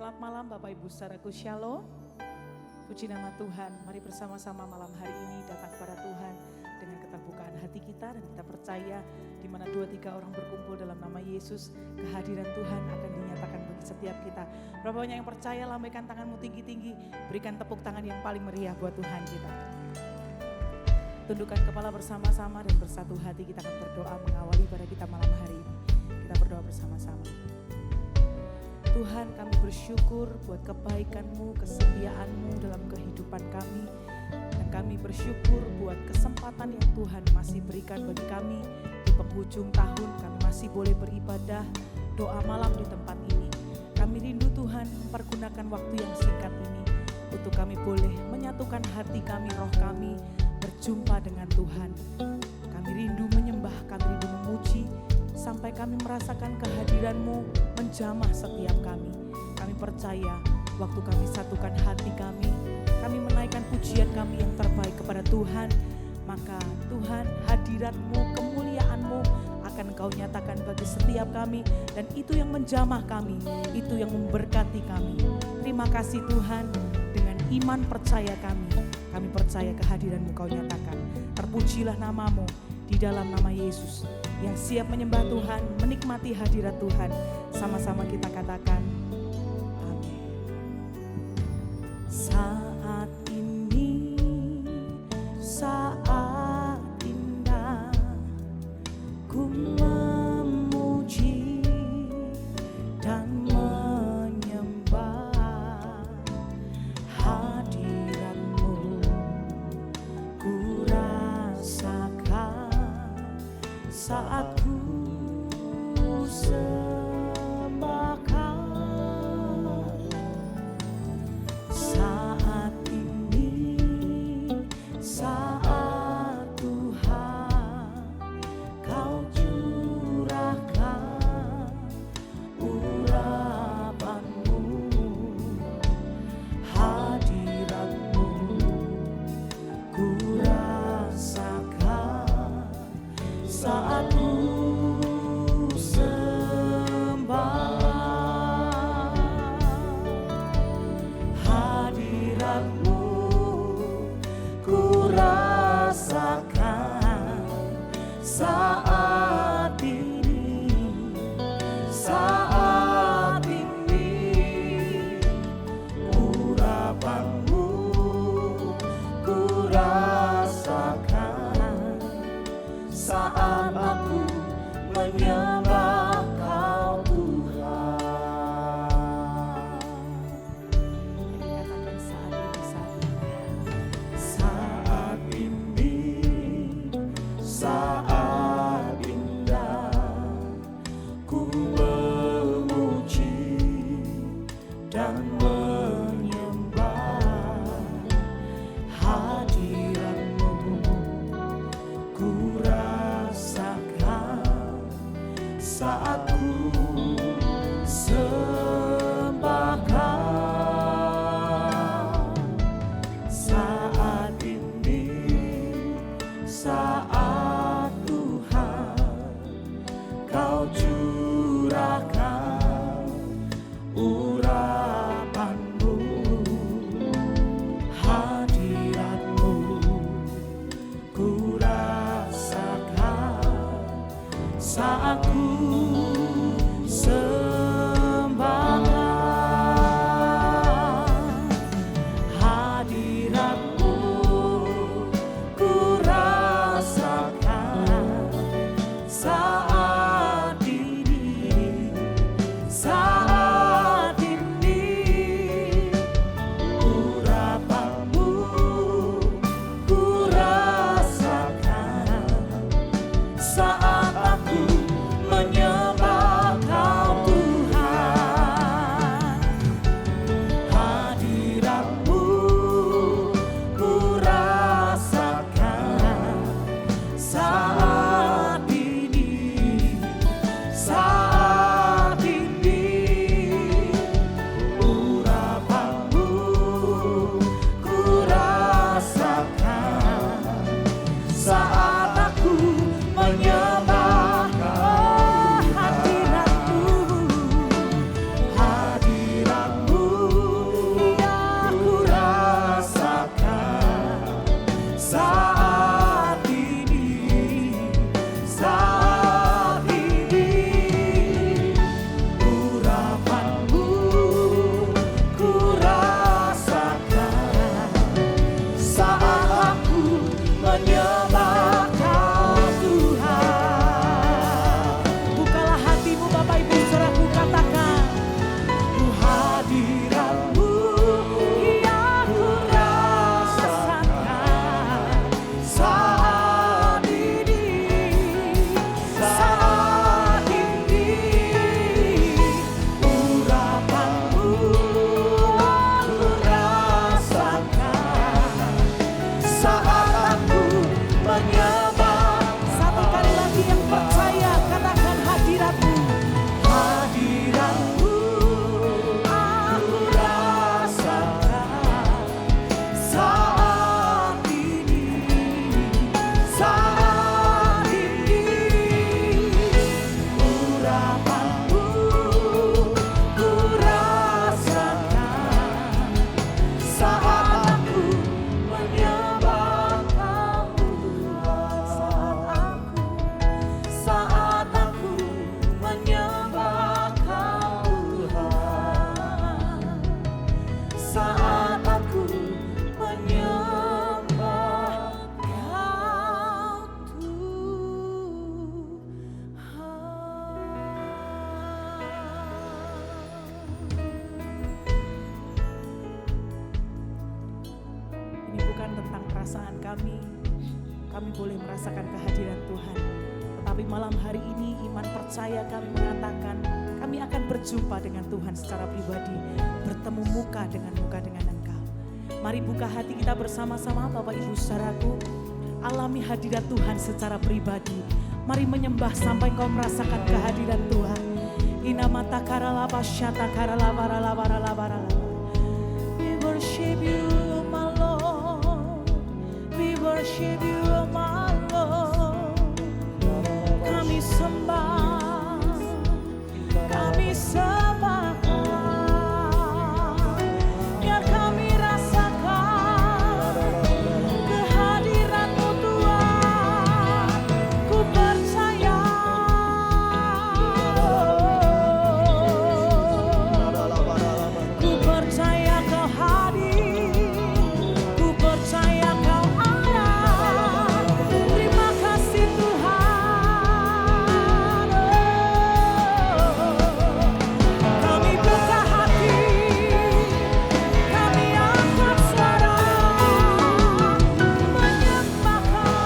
Selamat malam Bapak Ibu saudaraku, Shalom. Puji nama Tuhan, mari bersama-sama malam hari ini datang kepada Tuhan dengan keterbukaan hati kita, dan kita percaya di mana 2-3 orang berkumpul dalam nama Yesus, kehadiran Tuhan akan dinyatakan bagi setiap kita. Berapa banyak yang percaya, lambaikan tanganmu tinggi-tinggi, berikan tepuk tangan yang paling meriah buat Tuhan kita. Tundukkan kepala bersama-sama dan bersatu hati kita akan berdoa mengawali pada kita malam hari ini. Kita berdoa bersama-sama. Tuhan, kami bersyukur buat kebaikan-Mu, kesetiaan-Mu dalam kehidupan kami. Dan kami bersyukur buat kesempatan yang Tuhan masih berikan bagi kami di penghujung tahun. Kami masih boleh beribadah, doa malam di tempat ini. Kami rindu Tuhan mempergunakan waktu yang singkat ini untuk kami boleh menyatukan hati kami, roh kami, berjumpa dengan Tuhan. Kami rindu menyembah, kami rindu memuji, sampai kami merasakan kehadiran-Mu menjamah setiap kami. Kami percaya waktu kami satukan hati kami menaikkan pujian kami yang terbaik kepada Tuhan, maka Tuhan, hadirat-Mu, kemuliaan-Mu akan Engkau nyatakan bagi setiap kami, dan itu yang menjamah kami, itu yang memberkati kami. Terima kasih Tuhan, dengan iman percaya kami percaya kehadiran-Mu Kau nyatakan. Terpujilah nama-Mu di dalam nama Yesus, yang siap menyembah Tuhan, menikmati hadirat Tuhan. Sama-sama kita katakan, amin. Saat ini, saat indah, ku memuji dan menyembah hadirat-Mu, ku rasakan saat ku sembahkan. Saat ini, saat Tuhan Kau curahkan urapan-Mu, hadirat-Mu, ku rasakan saat ku sembah hadirat-Mu, ku rasakan saat ini, saat ini, urapan-Mu ku rasakan saat aku menyembah Kau Tuhan. Katakan saat ini, saat indah, ku memuji dan menyembah hadirat-Mu, ku rasakan saat ku sembahkan. Saat ini, saat Tuhan Kau curahkan urapan-Mu, hadirat-Mu, ku rasakan saat ku sembahkan. Hadirat-Mu ku rasakan saat ini, saat ini, urapan-Mu ku rasakan saat aku menyembah kami boleh merasakan kehadiran Tuhan. Tetapi malam hari ini iman percaya kami mengatakan kami akan berjumpa dengan Tuhan secara pribadi, bertemu muka dengan Engkau. Mari buka hati kita bersama-sama Bapak Ibu saudaraku, alami hadirat Tuhan secara pribadi. Mari menyembah sampai kau merasakan kehadiran Tuhan. Inamata karalaba syata karalaba ralaba ralaba ralaba. We worship you, my Lord. We worship you, my Lord. Kami sembah, kami sembah. Biar kami rasakan kehadiran-Mu Tuhan. Ku percaya, ku percaya Kau hadir, ku percaya Kau ada. Terima kasih Tuhan. Kami buka hati, kami angkat suara menyembah Tuhan.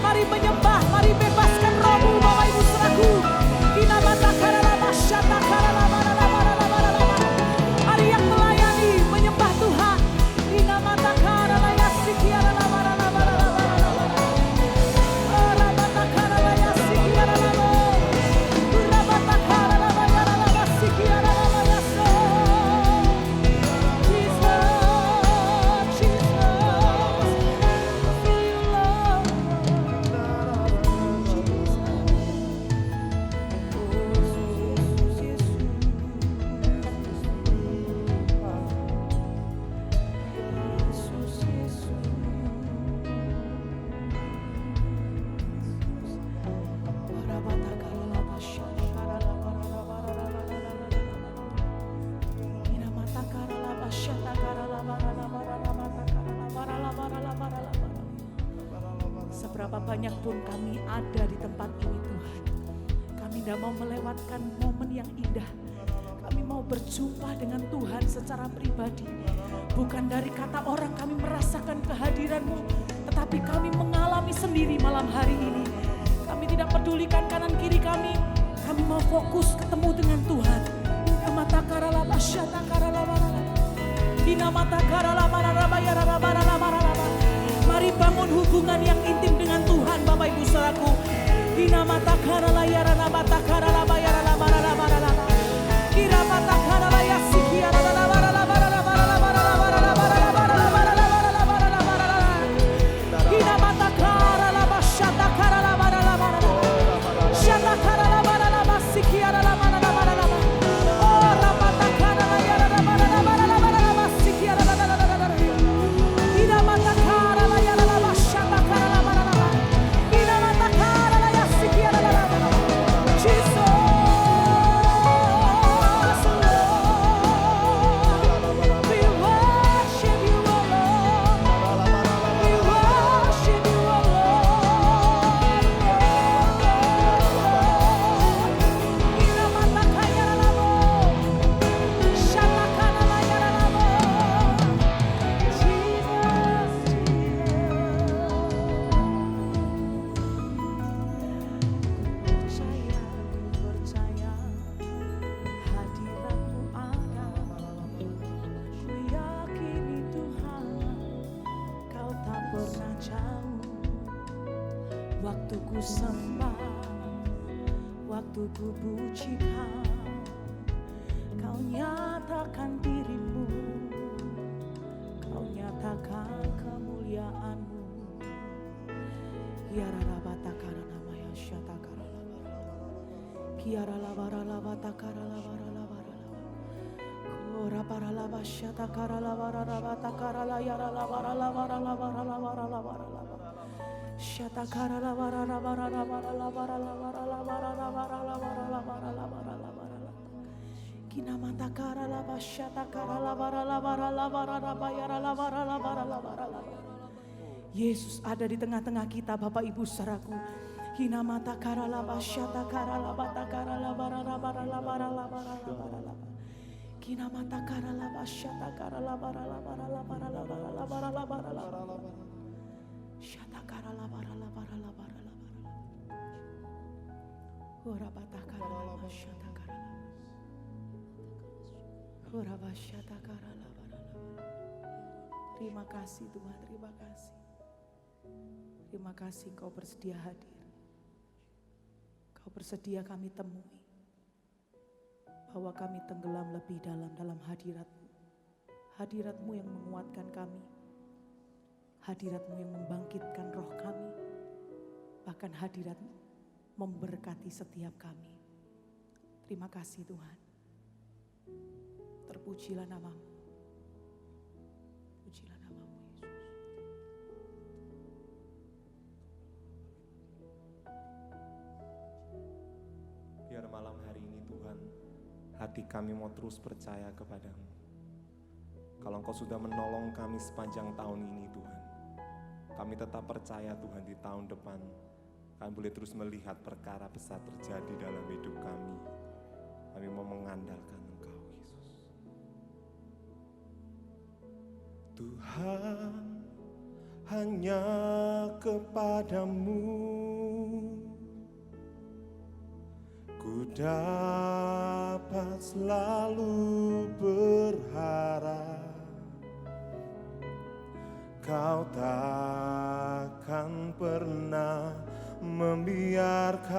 Mari menyembah, mari bebaskan rohmu Bapak Ibu saudaraku. Mari yang melayani, menyembah Tuhan. Seberapa banyak pun kami ada di tempat ini Tuhan, kami tidak mau melewatkan momen yang indah. Kami mau berjumpa dengan Tuhan secara pribadi. Bukan dari kata orang kami merasakan kehadiran-Mu, tetapi kami mengalami sendiri malam hari ini. Kami tidak pedulikan kanan kiri kami mau fokus ketemu dengan Tuhan. Mata karalaba syata karalaba. Mata karalaba raba. Mari bangun hubungan yang intim dengan Tuhan Bapak Ibu saudaraku. Mata karalaya mata karalaba ya raba. Kira mata karalaya sikia raba. Jesus. Waktu ku sembah, waktu ku pujikan, Kau nyatakan dirimu, Kau nyatakan kemuliaanmu. Kiara labata kara namaya syata kara labara, kiara labara labata kara labara labara, kora para laba syata kara labara labata kara layara labara labara labara labara labara labara, syata kara labara labara labara labara labara labara labara labara labara labara labara, kina mata kara laba syata kara labara labara labara labara labara labara labara labara. Yesus ada di tengah-tengah kita, Bapak Ibu saudaraku. Hina mata kara laba syata kara laba takara labara labara labara labara labara labara. Kina mata kara laba syata kara labara labara labara labara labara labara labara. Syata kara labara labara labara labara. Ora bata kara laba syata kara. Ora basyata kara labara labara. Terima kasih Tuhan, terima kasih. Terima kasih Kau bersedia hadir. Kau bersedia kami temui. Bahwa kami tenggelam lebih dalam hadirat-Mu. Hadirat-Mu yang menguatkan kami. Hadirat-Mu yang membangkitkan roh kami. Bahkan hadirat-Mu memberkati setiap kami. Terima kasih Tuhan. Terpujilah nama-Mu. Pujilah nama-Mu Yesus. Biar malam hari ini Tuhan, hati kami mau terus percaya kepadamu. Kalau Engkau sudah menolong kami sepanjang tahun ini Tuhan, kami tetap percaya Tuhan di tahun depan kami boleh terus melihat perkara besar terjadi dalam hidup kami. Kami mau mengandalkan Engkau Yesus. Tuhan, hanya kepadamu ku dapat selalu berharap. Kau takkan pernah membiarkan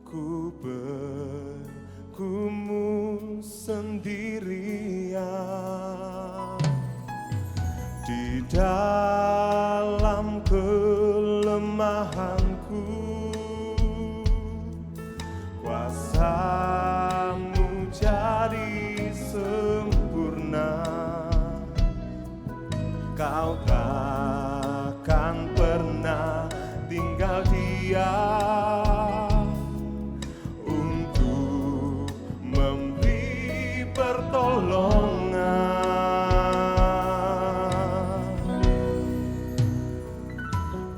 ku bergumul sendirian di dalam kelemahanku. Kuasa-Mu jadi sempurna. Kau takkan pernah tinggal diam untuk memberi pertolongan.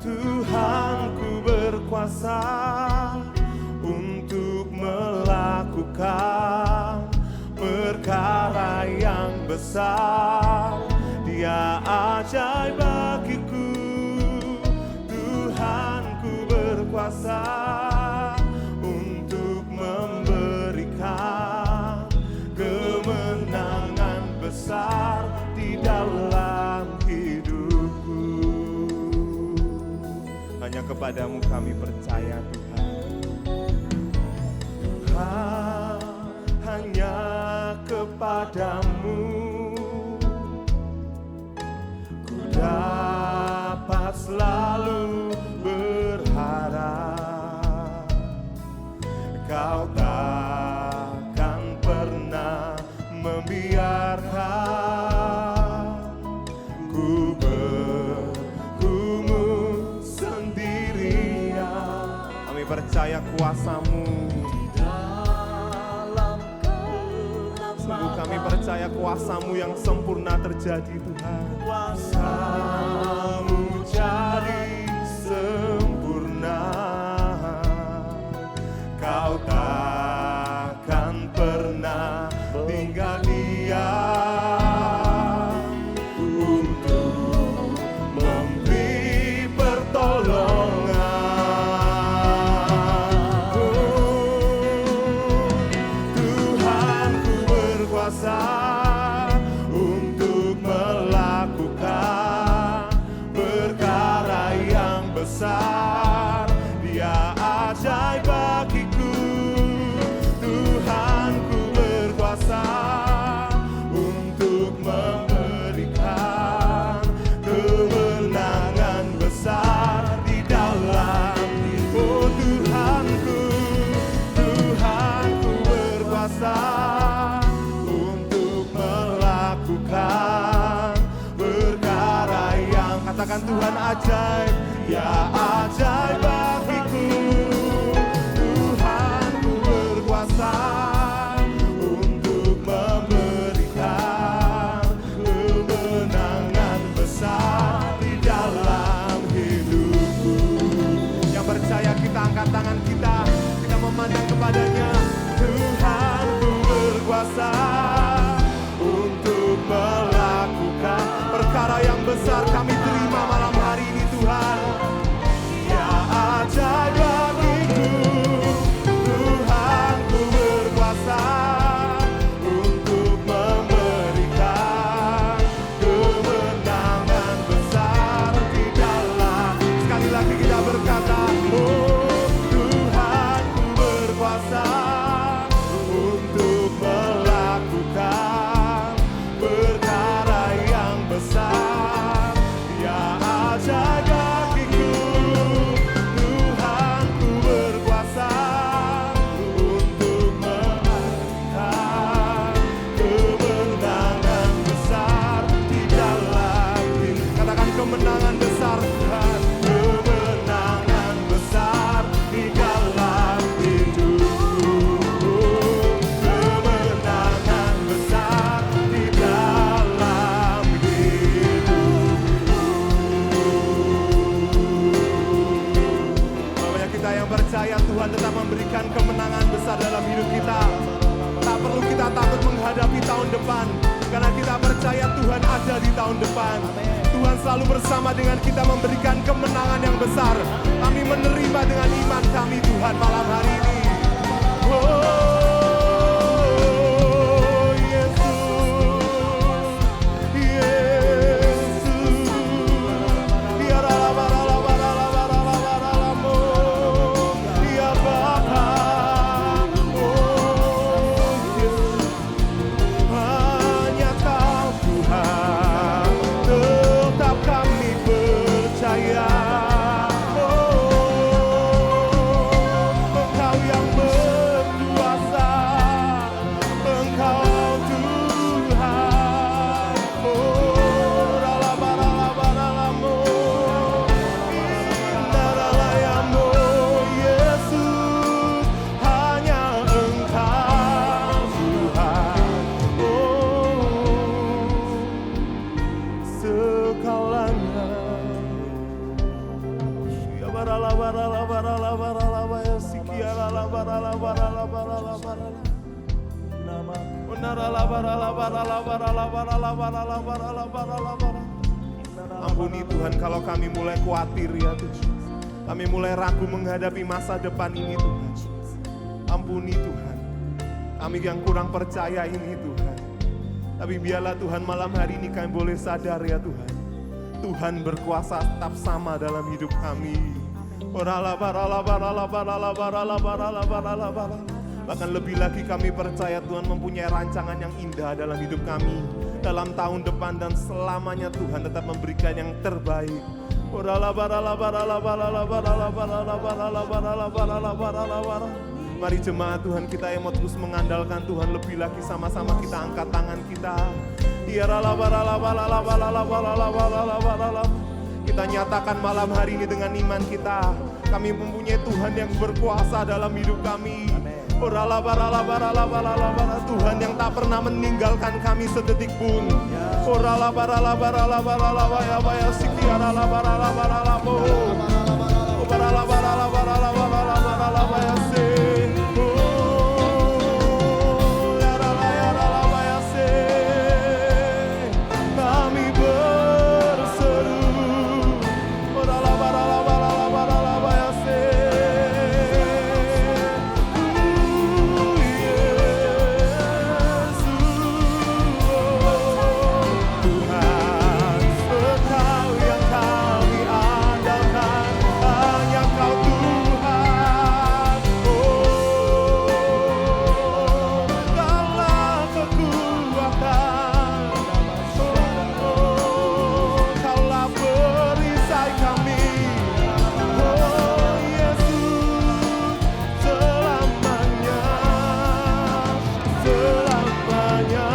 Tuhanku berkuasa untuk melakukan perkara yang besar. Dia ajaib bagiku. Tuhanku berkuasa untuk memberikan kemenangan besar di dalam hidupku. Hanya kepadamu kami percaya Tuhan. Tuhan, hanya kepadamu dapat selalu berharap. Kau takkan pernah membiarkan ku bergumul sendirian. Kami percaya kuasa-Mu. Sungguh kami percaya kuasa-Mu yang sempurna terjadi Tuhan. Kuasa-Mu jadi sempurna. Kau takkan pernah tinggal diam untuk memberi pertolongan. Tuhanku berkuasa untuk melakukan perkara berkuasa untuk melakukan perkara yang, katakan Tuhan ajaib, ya ajaib bagiku. Tuhanku berkuasa untuk memberikan kemenangan besar di dalam hidupku. Yang percaya kita angkat tangan kita memandang kepadanya. Tuhanku berkuasa untuk melakukan perkara yang besar. Kami terima malam hari ini Tuhan, ya ajaib bagiku. Tuhanku berkuasa untuk memberikan kemenangan besar di dalam. Sekali lagi kita berkata, oh untuk melakukan perkara yang besar, ya ajaib bagiku. Tuhanku berkuasa untuk memberikan kemenangan besar di dalam hidup. Katakan kemenangan besar Tuhan, kemenangan besar di dalam hidup. Percaya Tuhan tetap memberikan kemenangan besar dalam hidup kita. Tak perlu kita takut menghadapi tahun depan, karena kita percaya Tuhan ada di tahun depan. Tuhan selalu bersama dengan kita memberikan kemenangan yang besar. Kami menerima dengan iman kami Tuhan malam hari ini. Ampuni Tuhan kalau kami mulai khawatir ya Tuhan. Kami mulai ragu menghadapi masa depan ini Tuhan. Ampuni Tuhan, kami yang kurang percaya ini Tuhan. Tapi biarlah Tuhan malam hari ini kami boleh sadar ya Tuhan, Tuhan berkuasa tetap sama dalam hidup kami. Bahkan lebih lagi kami percaya Tuhan mempunyai rancangan yang indah dalam hidup kami. Dalam tahun depan dan selamanya Tuhan tetap memberikan yang terbaik. Mari jemaat Tuhan kita yang mau terus mengandalkan Tuhan, lebih lagi sama-sama kita angkat tangan kita. Kita nyatakan malam hari ini dengan iman kita, kami mempunyai Tuhan yang berkuasa dalam hidup kami. Tuhan yang tak pernah meninggalkan kami sedetik pun. Oh selamanya.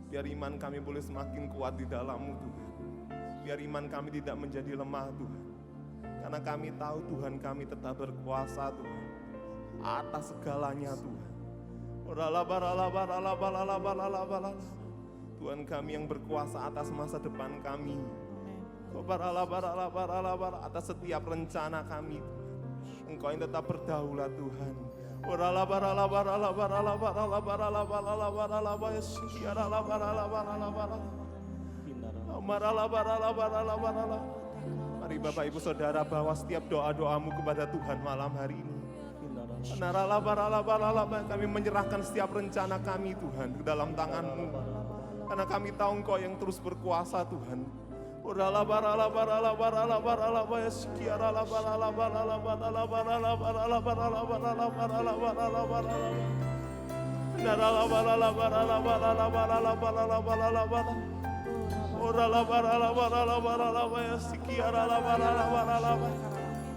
Biar iman kami boleh semakin kuat di dalam-Mu Tuhan. Biar iman kami tidak menjadi lemah Tuhan. Karena kami tahu Tuhan kami tetap berkuasa Tuhan. Atas segalanya Tuhan. Tuhan kami yang berkuasa atas masa depan kami. Atas setiap rencana kami. Engkau yang tetap berdaulat Tuhan. Mari Bapak Ibu Saudara bawa setiap doa-doamu kepada Tuhan malam hari ini. Kami menyerahkan setiap rencana kami Tuhan ke dalam tangan-Mu. Karena kami tahu Engkau yang terus berkuasa Tuhan.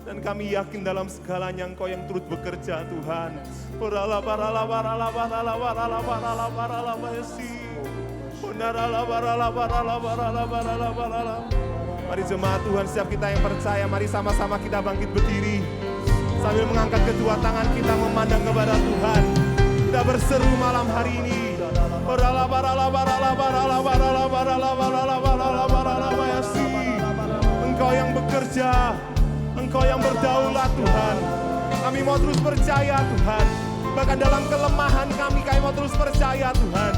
Dan kami yakin dalam segalanya Engkau yang turut bekerja Tuhan. Mari jemaat Tuhan, setiap kita yang percaya, mari sama-sama kita bangkit berdiri sambil mengangkat kedua tangan kita memandang kepada Tuhan. Kita berseru malam hari ini. Engkau yang bekerja, Engkau yang berdaulat Tuhan. Kami mau terus percaya Tuhan. Bahkan dalam kelemahan kami mau terus percaya Tuhan.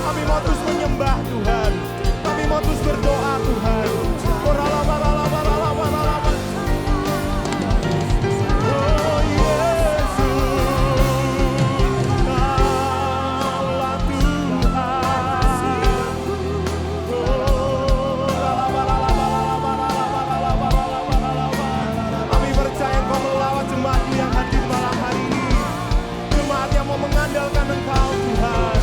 Kami mau terus menyembah Tuhan. Kami mau terus berdoa Tuhan. Mengandalkan Engkau Tuhan.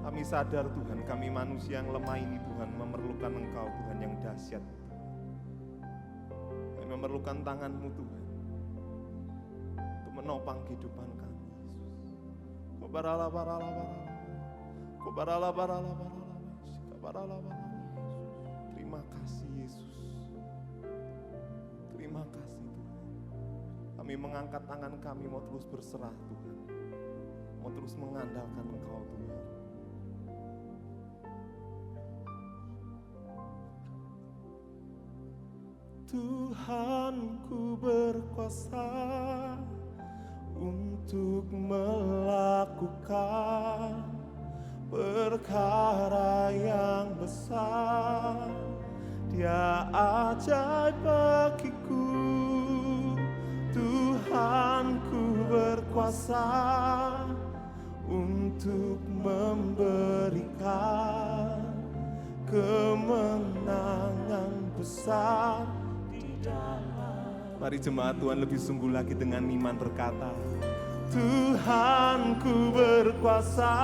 Kami sadar Tuhan, kami manusia yang lemah ini Tuhan memerlukan Engkau Tuhan yang dahsyat. Kami memerlukan tangan-Mu Tuhan untuk menopang kehidupan kami. Terima kasih Yesus. Terima kasih Tuhan. Kami mengangkat tangan kami mau terus berserah Tuhan. Mau terus mengandalkan Engkau Tuhan. Tuhanku berkuasa untuk melakukan berkuasa untuk memberikan kemenangan besar di dalam. Mari jemaat Tuhan lebih sungguh lagi dengan iman berkata, Tuhanku berkuasa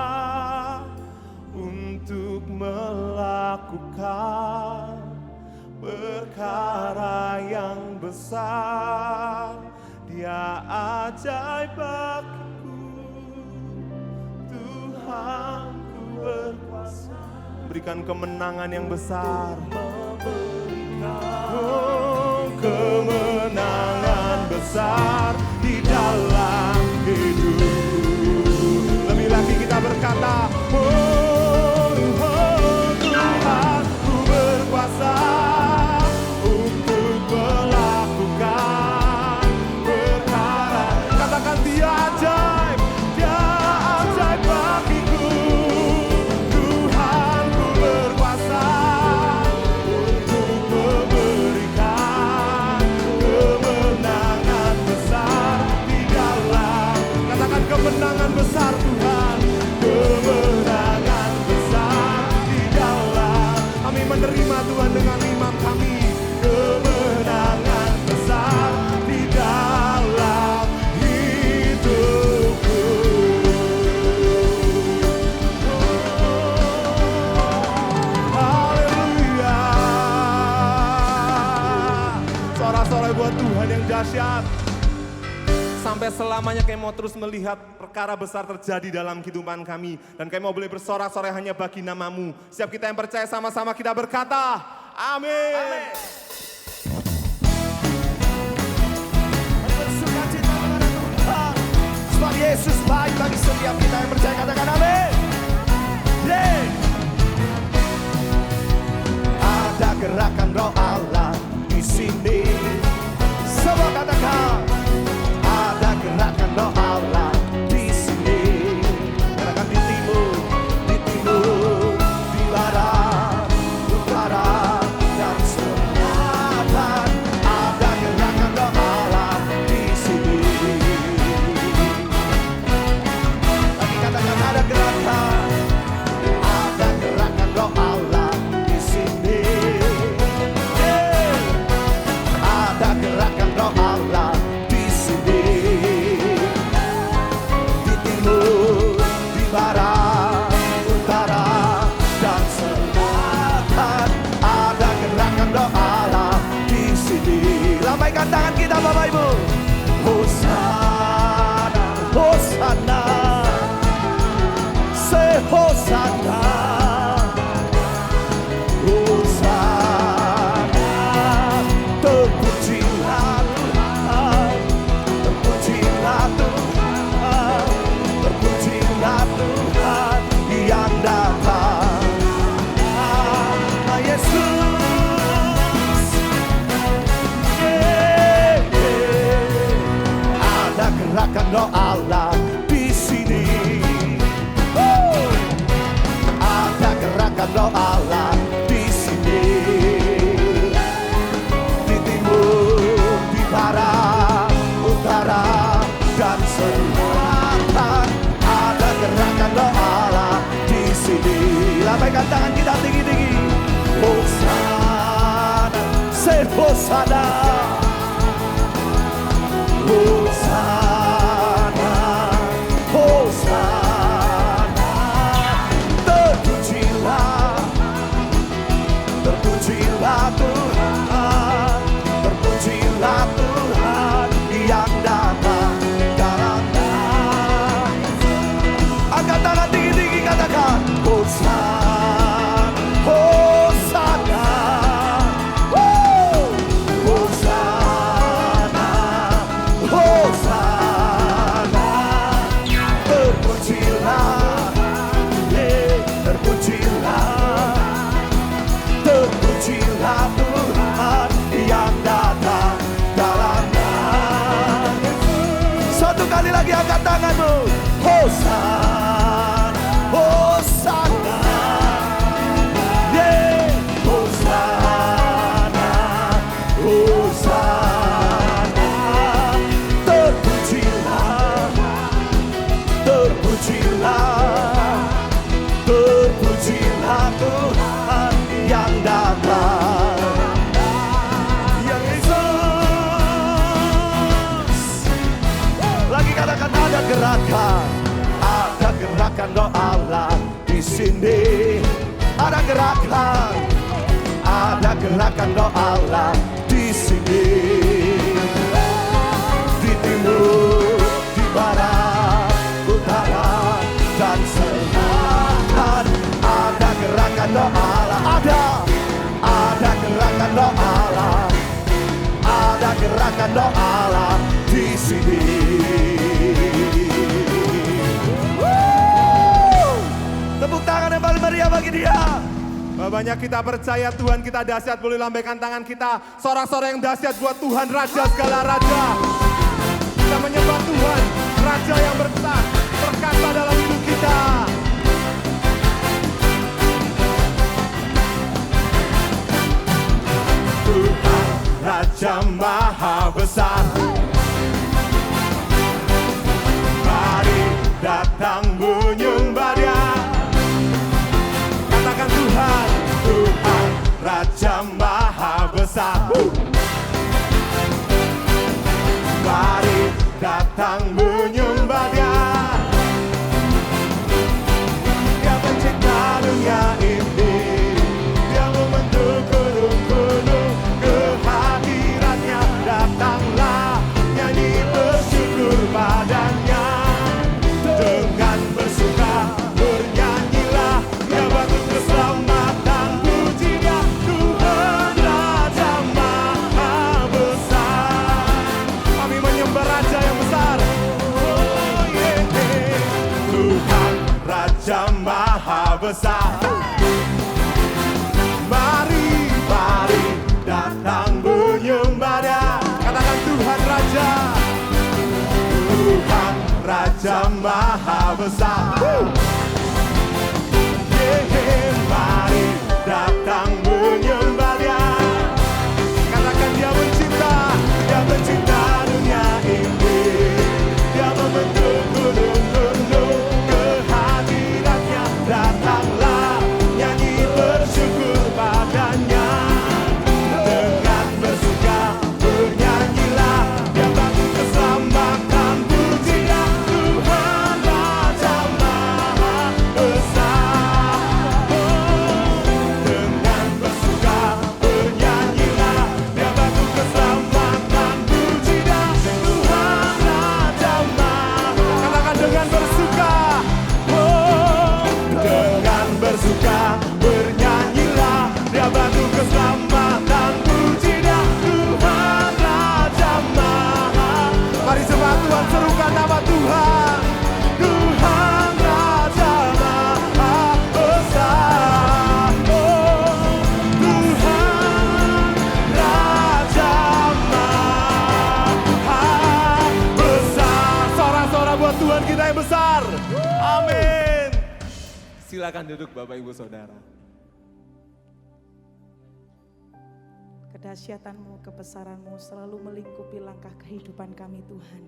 untuk melakukan perkara yang besar. Dia ajaib bagiku, Tuhanku berkuasa memberikan kemenangan yang besar. Oh, kemenangan besar di dalam hidup. Lebih lagi kita berkata, oh, Tuhanku berkuasa untuk melakukan perkara. Katakan dia ajaib bagiku. Tuhanku berkuasa untuk memberikan kemenangan besar di dalam. Katakan kemenangan besar Tuhan, kemenangan besar di dalam. Kami menerima Tuhan dengan iman kami, kemenangan besar di dalam hidupku. Haleluya. Sorak-sorai buat Tuhan yang dahsyat. Sampai selamanya kami mau terus melihat perkara besar terjadi dalam kehidupan kami. Dan kami mau boleh bersorak-sorai hanya bagi nama-Mu. Setiap kita yang percaya sama-sama kita berkata, amin. Amin. Bersukacita kepada Tuhan. Sebab Yesus baik bagi setiap kita yang percaya, katakan amin. Yeah. Ada gerakan Roh Allah di sini. Semua katakan. Ada gerakan Roh Allah di sini. Gerakan di timur, di barat, utara, dan selatan. Ada gerakan Roh Allah di sini. Lagi katakan ada gerakan. Ada gerakan Roh Allah di sini. Ada gerakan Roh Allah di sini. Di timur, di barat, utara, dan selatan. Ada gerakan Roh Allah di sini. Lambaikan tangan kita Bapak Ibu. Hosana, Hosana, Hosana, Hosana. Terpujilah Tuhan, terpujilah Tuhan, terpujilah Tuhan yang datang. Nama Yesus. Ada gerakan Roh Allah di sini. Ada gerakan Roh Allah di sini. Di timur, di barat, utara, dan selatan. Ada gerakan Roh Allah di sini. Lambaikan tangan kita tinggi-tinggi. Hosana, say Hosana, Hosana, Hosana. Terpujilah, terpujilah Tuhan, terpujilah Tuhan yang datang dalam nama. Angkat tangan tinggi-tinggi, katakan Hosana, Hosana, Hosana, Hosana. Roh Allah di sini. Ada gerakan Roh Allah di sini. Di timur, di barat, utara dan selatan. Ada gerakan Roh Allah. Ada gerakan Roh Allah. Ada gerakan Roh Allah di sini. Tepuk tangan yang paling meriah bagi dia. Banyak kita percaya Tuhan kita dahsyat. Boleh lambaikan tangan kita, sorak-sorak yang dahsyat buat Tuhan Raja segala Raja. Kita menyembah Tuhan Raja yang besar, perkasa dalam hidup kita. Tuhan Raja Maha Besar, mari datang menyembah Dia. Katakan Tuhan, Tuhan Raja Maha Besar, mari datang menyembah Dia. Dia pencipta dunia ini, Dia membentuk gunung-gunung, kehadirannya datanglah, nyanyi bersyukur padanya. Dengan bersuka bernyanyilah, Dia batu keselamatan, puji Dia, Tuhan Raja Maha Besar. Kami menyembah Raja yang besar. Oh yeah. Tuhan Raja Maha Besar, mari, mari datang menyembah Dia. Katakan Tuhan Raja. Tuhan Raja Maha Besar, mari datang menyembah Dia. Katakan Dia mencipta. Dia mencipta dunia ini, Dia membentuk gunung-gunung, kehadirannya datanglah, nyanyi bersyukur padanya. Dengan bersuka bernyanyilah, Dia batu keselamatan, puji Dia, Tuhan Raja Maha Besar. Dengan bersuka bernyanyilah, Dia batu keselamatan, puji Dia, Tuhan Raja Maha. Katakan dengan bersuka. Dengan bersuka bernyanyilah, Dia batu keselamatan, puji Dia, Tuhan Raja Maha. Mari jemaat Tuhan serukan nama Tuhan. Tuhan Raja Maha Besar. Tuhan Raja Maha Besar. Sorak-sorak buat Tuhan kita yang besar. Amin. Silakan duduk Bapak Ibu Saudara. Kedahsyatanmu, kebesaranmu selalu melingkupi langkah kehidupan kami Tuhan.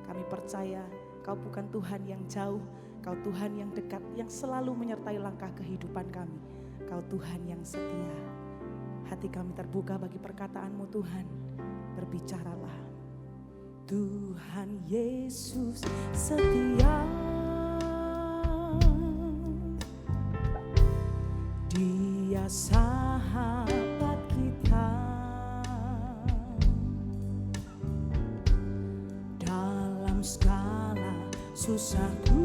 Kami percaya Kau bukan Tuhan yang jauh, Kau Tuhan yang dekat, yang selalu menyertai langkah kehidupan kami. Kau Tuhan yang setia. Hati kami terbuka bagi perkataan-Mu Tuhan. Berbicaralah. Tuhan Yesus setia. Dia sahabat kita. Dalam segala susahku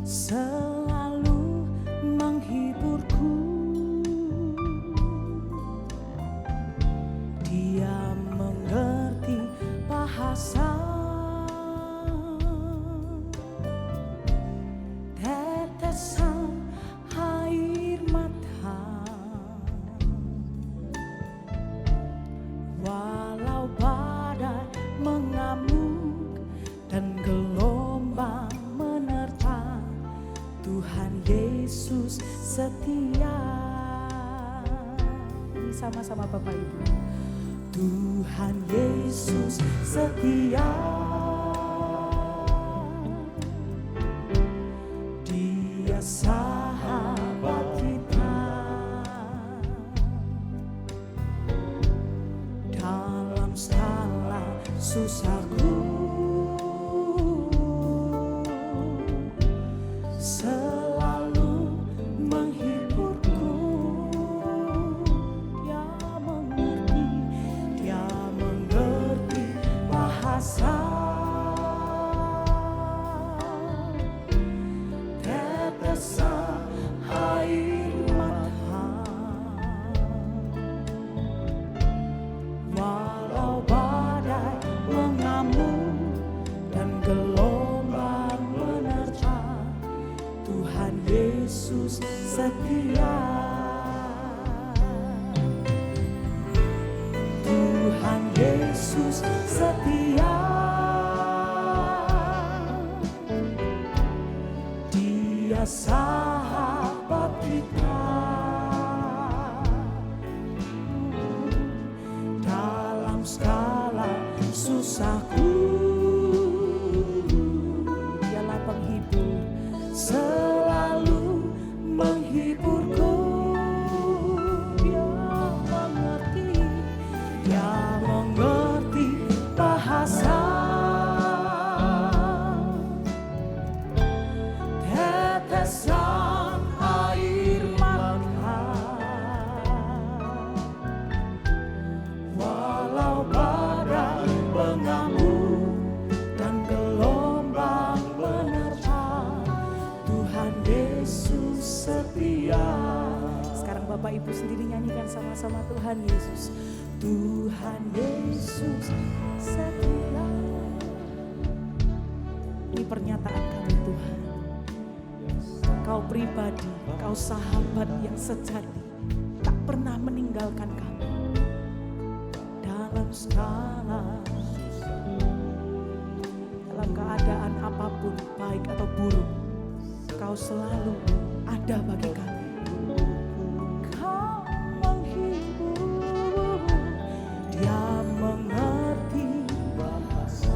selalu menghiburku. Dia mengerti bahasa tetesan air mata. Walau badai mengamuk dan gelombang menerpa, Tuhan Yesus setia. Ini sama-sama Bapak Ibu. Tuhan Yesus setia. Dia sahabat kita. Dalam segala susahku Yesus setia. Tuhan Yesus setia. Dia sahabat kita. Dalam segala susahku, dialah penghibur, selalu menghiburku. Dia mengerti bahasa. Tetesan air mata, walau badai mengamuk dan gelombang menerpa, Tuhan Yesus setia. Sekarang Bapak Ibu sendiri nyanyikan sama-sama, Tuhan Yesus. Tuhan Yesus setia. Ini pernyataan kami Tuhan. Kau pribadi, kau sahabat yang sejati, tak pernah meninggalkan kami. Dalam segala dalam keadaan apapun, baik atau buruk, kau selalu ada bagi kami. Kau menghibur, dia mengerti bahasa.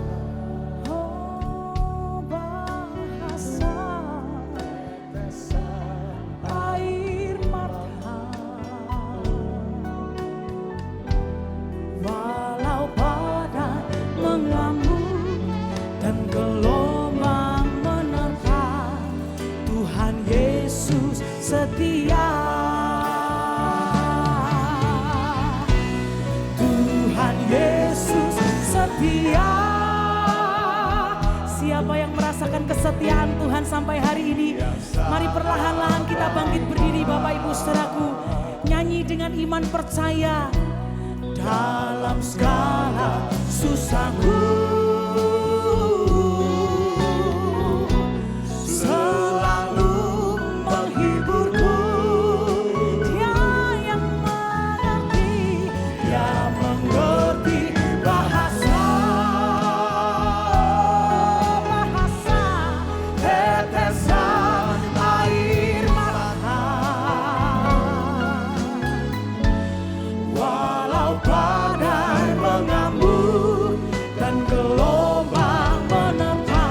Oh, bahasa air mata, walau badai mengamuk dan gelombang menerpa, Tuhan Yesus setia. Tuhan Yesus setia. Siapa yang merasakan kesetiaan Tuhan sampai hari ini? Mari perlahan-lahan kita bangkit berdiri Bapak Ibu saudaraku. Nyanyi dengan iman percaya. Dalam segala susahku, selalu menghiburku. Dia yang mengerti, dia mengerti bahasa. Bahasa tetesan air mata, walau badai mengamuk dan gelombang menerpa,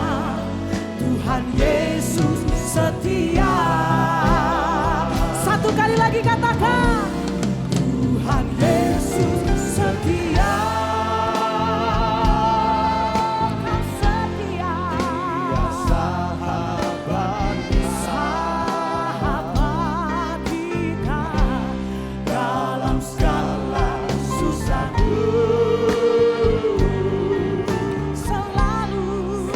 Tuhan Yesus setia. Satu kali lagi katakan, Tuhan Yesus setia. Kau setia. Dia sahabat kita dalam segala susahku. Selalu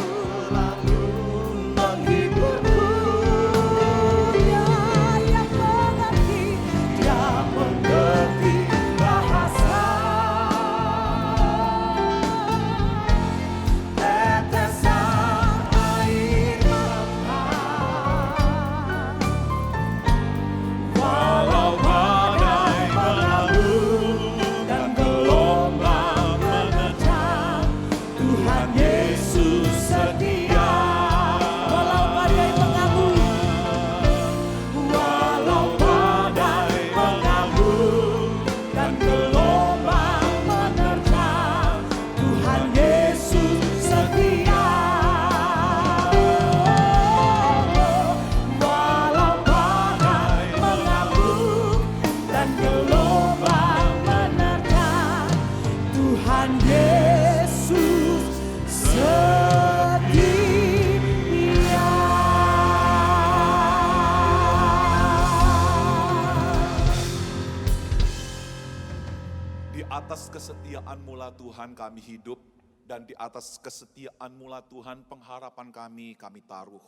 menghiburku. Dia yang mengerti, dia mengerti bahasa. Tetesan air mata, walau badai mengamuk dan gelombang menerjang, Tuhan Yesus setia. Walau badai mengamuk, walau badai mengamuk dan gelombang menerjang, Tuhan Yesus setia. Walau badai mengamuk dan gelombang menerjang, Tuhan Yesus setia. Di atas kesetiaan-Mu lah Tuhan kami hidup, dan di atas kesetiaan-Mu lah Tuhan pengharapan kami taruh.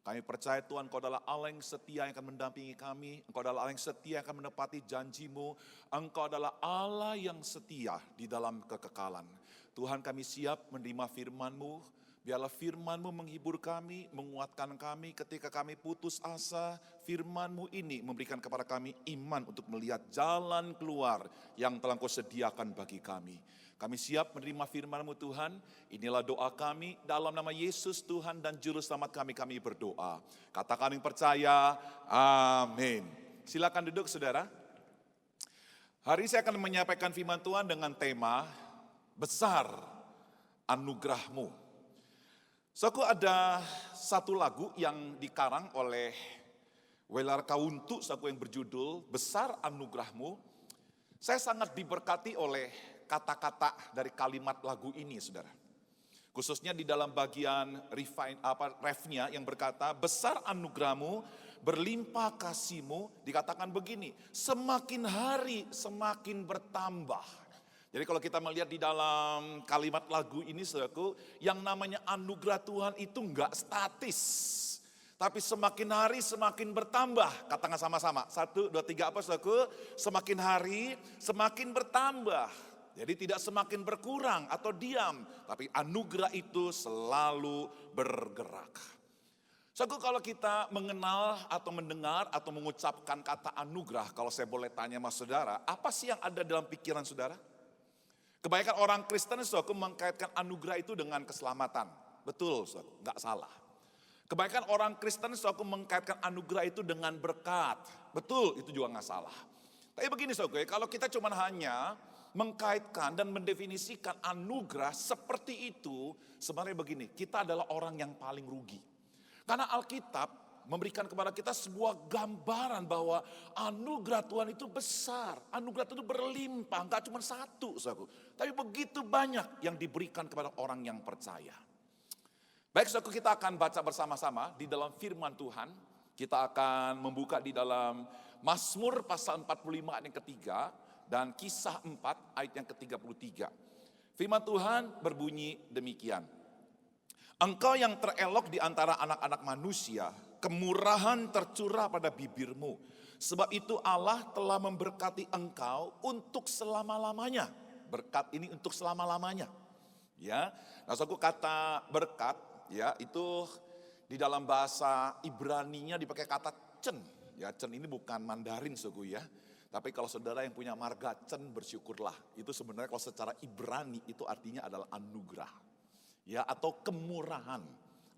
Kami percaya Tuhan Engkau adalah Allah yang setia yang akan mendampingi kami. Engkau adalah Allah yang setia yang akan menepati janji-Mu. Engkau adalah Allah yang setia di dalam kekekalan. Tuhan kami siap menerima firman-Mu. Biarlah firman-Mu menghibur kami, menguatkan kami ketika kami putus asa. Firman-Mu ini memberikan kepada kami iman untuk melihat jalan keluar yang telah Kau sediakan bagi kami. Kami siap menerima firman-Mu Tuhan. Inilah doa kami dalam nama Yesus Tuhan dan Juru Selamat kami berdoa. Katakan yang percaya, amin. Silakan duduk saudara. Hari ini saya akan menyampaikan firman Tuhan dengan tema besar anugerah-Mu. Saudaraku, ada satu lagu yang dikarang oleh Welar Kauntu, saudaraku, yang berjudul Besar Anugerah-Mu. Saya sangat diberkati oleh kata-kata dari kalimat lagu ini, saudara. Khususnya di dalam bagian refnya yang berkata, besar anugerah-Mu, berlimpah kasih-Mu, dikatakan begini, semakin hari semakin bertambah. Jadi kalau kita melihat di dalam kalimat lagu ini, saudaraku, yang namanya anugerah Tuhan itu enggak statis. Tapi semakin hari semakin bertambah. Katakan sama-sama. 1, 2, 3 apa saudaraku? Semakin hari semakin bertambah. Jadi tidak semakin berkurang atau diam. Tapi anugerah itu selalu bergerak. Saudaraku, kalau kita mengenal atau mendengar atau mengucapkan kata anugerah, kalau saya boleh tanya sama saudara, apa sih yang ada dalam pikiran saudara? Kebanyakan orang Kristen, saudaraku, mengkaitkan anugerah itu dengan keselamatan. Betul, saudaraku, enggak salah. Kebanyakan orang Kristen, saudaraku, mengkaitkan anugerah itu dengan berkat. Betul, itu juga enggak salah. Tapi begini, saudaraku, kalau kita cuma hanya mengkaitkan dan mendefinisikan anugerah seperti itu, sebenarnya begini, kita adalah orang yang paling rugi. Karena Alkitab memberikan kepada kita sebuah gambaran bahwa anugerah Tuhan itu besar. Anugerah itu berlimpah, enggak cuma satu, saudaraku. Tapi begitu banyak yang diberikan kepada orang yang percaya. Baik, saudaraku, kita akan baca bersama-sama di dalam firman Tuhan. Kita akan membuka di dalam Mazmur pasal 45 ayat yang ketiga dan Kisah 4 ayat yang ke-33. Firman Tuhan berbunyi demikian. Engkau yang terelok di antara anak-anak manusia, kemurahan tercurah pada bibirmu. Sebab itu Allah telah memberkati engkau untuk selama-lamanya. Berkat ini untuk selama-lamanya. Ya, nah saudaraku, kata berkat ya itu di dalam bahasa Ibraninya dipakai kata cen. Ya, cen ini bukan Mandarin, saudaraku, ya. Tapi kalau saudara yang punya marga cen, bersyukurlah. Itu sebenarnya kalau secara Ibrani itu artinya adalah anugerah. Ya, atau kemurahan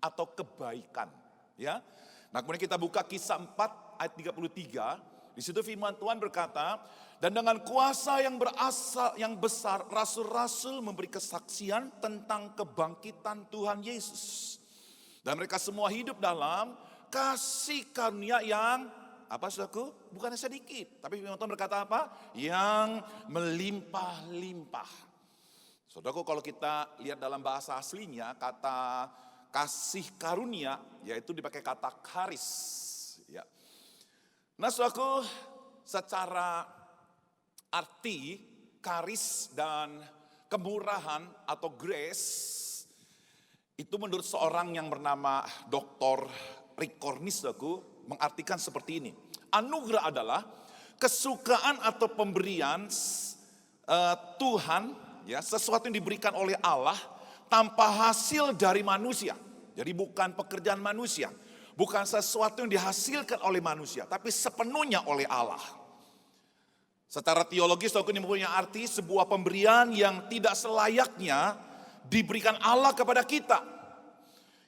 atau kebaikan, ya. Nah, kemudian kita buka Kisah 4 ayat 33. Di situ firman Tuhan berkata, dan dengan kuasa yang berasal yang besar, rasul-rasul memberi kesaksian tentang kebangkitan Tuhan Yesus. Dan mereka semua hidup dalam kasih karunia yang apa, saudaraku? Bukan sedikit, tapi firman Tuhan berkata apa? Yang melimpah-limpah. Saudaraku, kalau kita lihat dalam bahasa aslinya, kata kasih karunia, yaitu dipakai kata charis. Ya. Nah, saudaraku, secara arti charis dan kemurahan atau grace, itu menurut seorang yang bernama Dr. Rick Cornish, saudaraku, mengartikan seperti ini. Anugerah adalah kesukaan atau pemberian Tuhan, ya, sesuatu yang diberikan oleh Allah tanpa hasil dari manusia. Jadi bukan pekerjaan manusia, bukan sesuatu yang dihasilkan oleh manusia, tapi sepenuhnya oleh Allah. Secara teologis, saudaraku, ini mempunyai arti sebuah pemberian yang tidak selayaknya diberikan Allah kepada kita.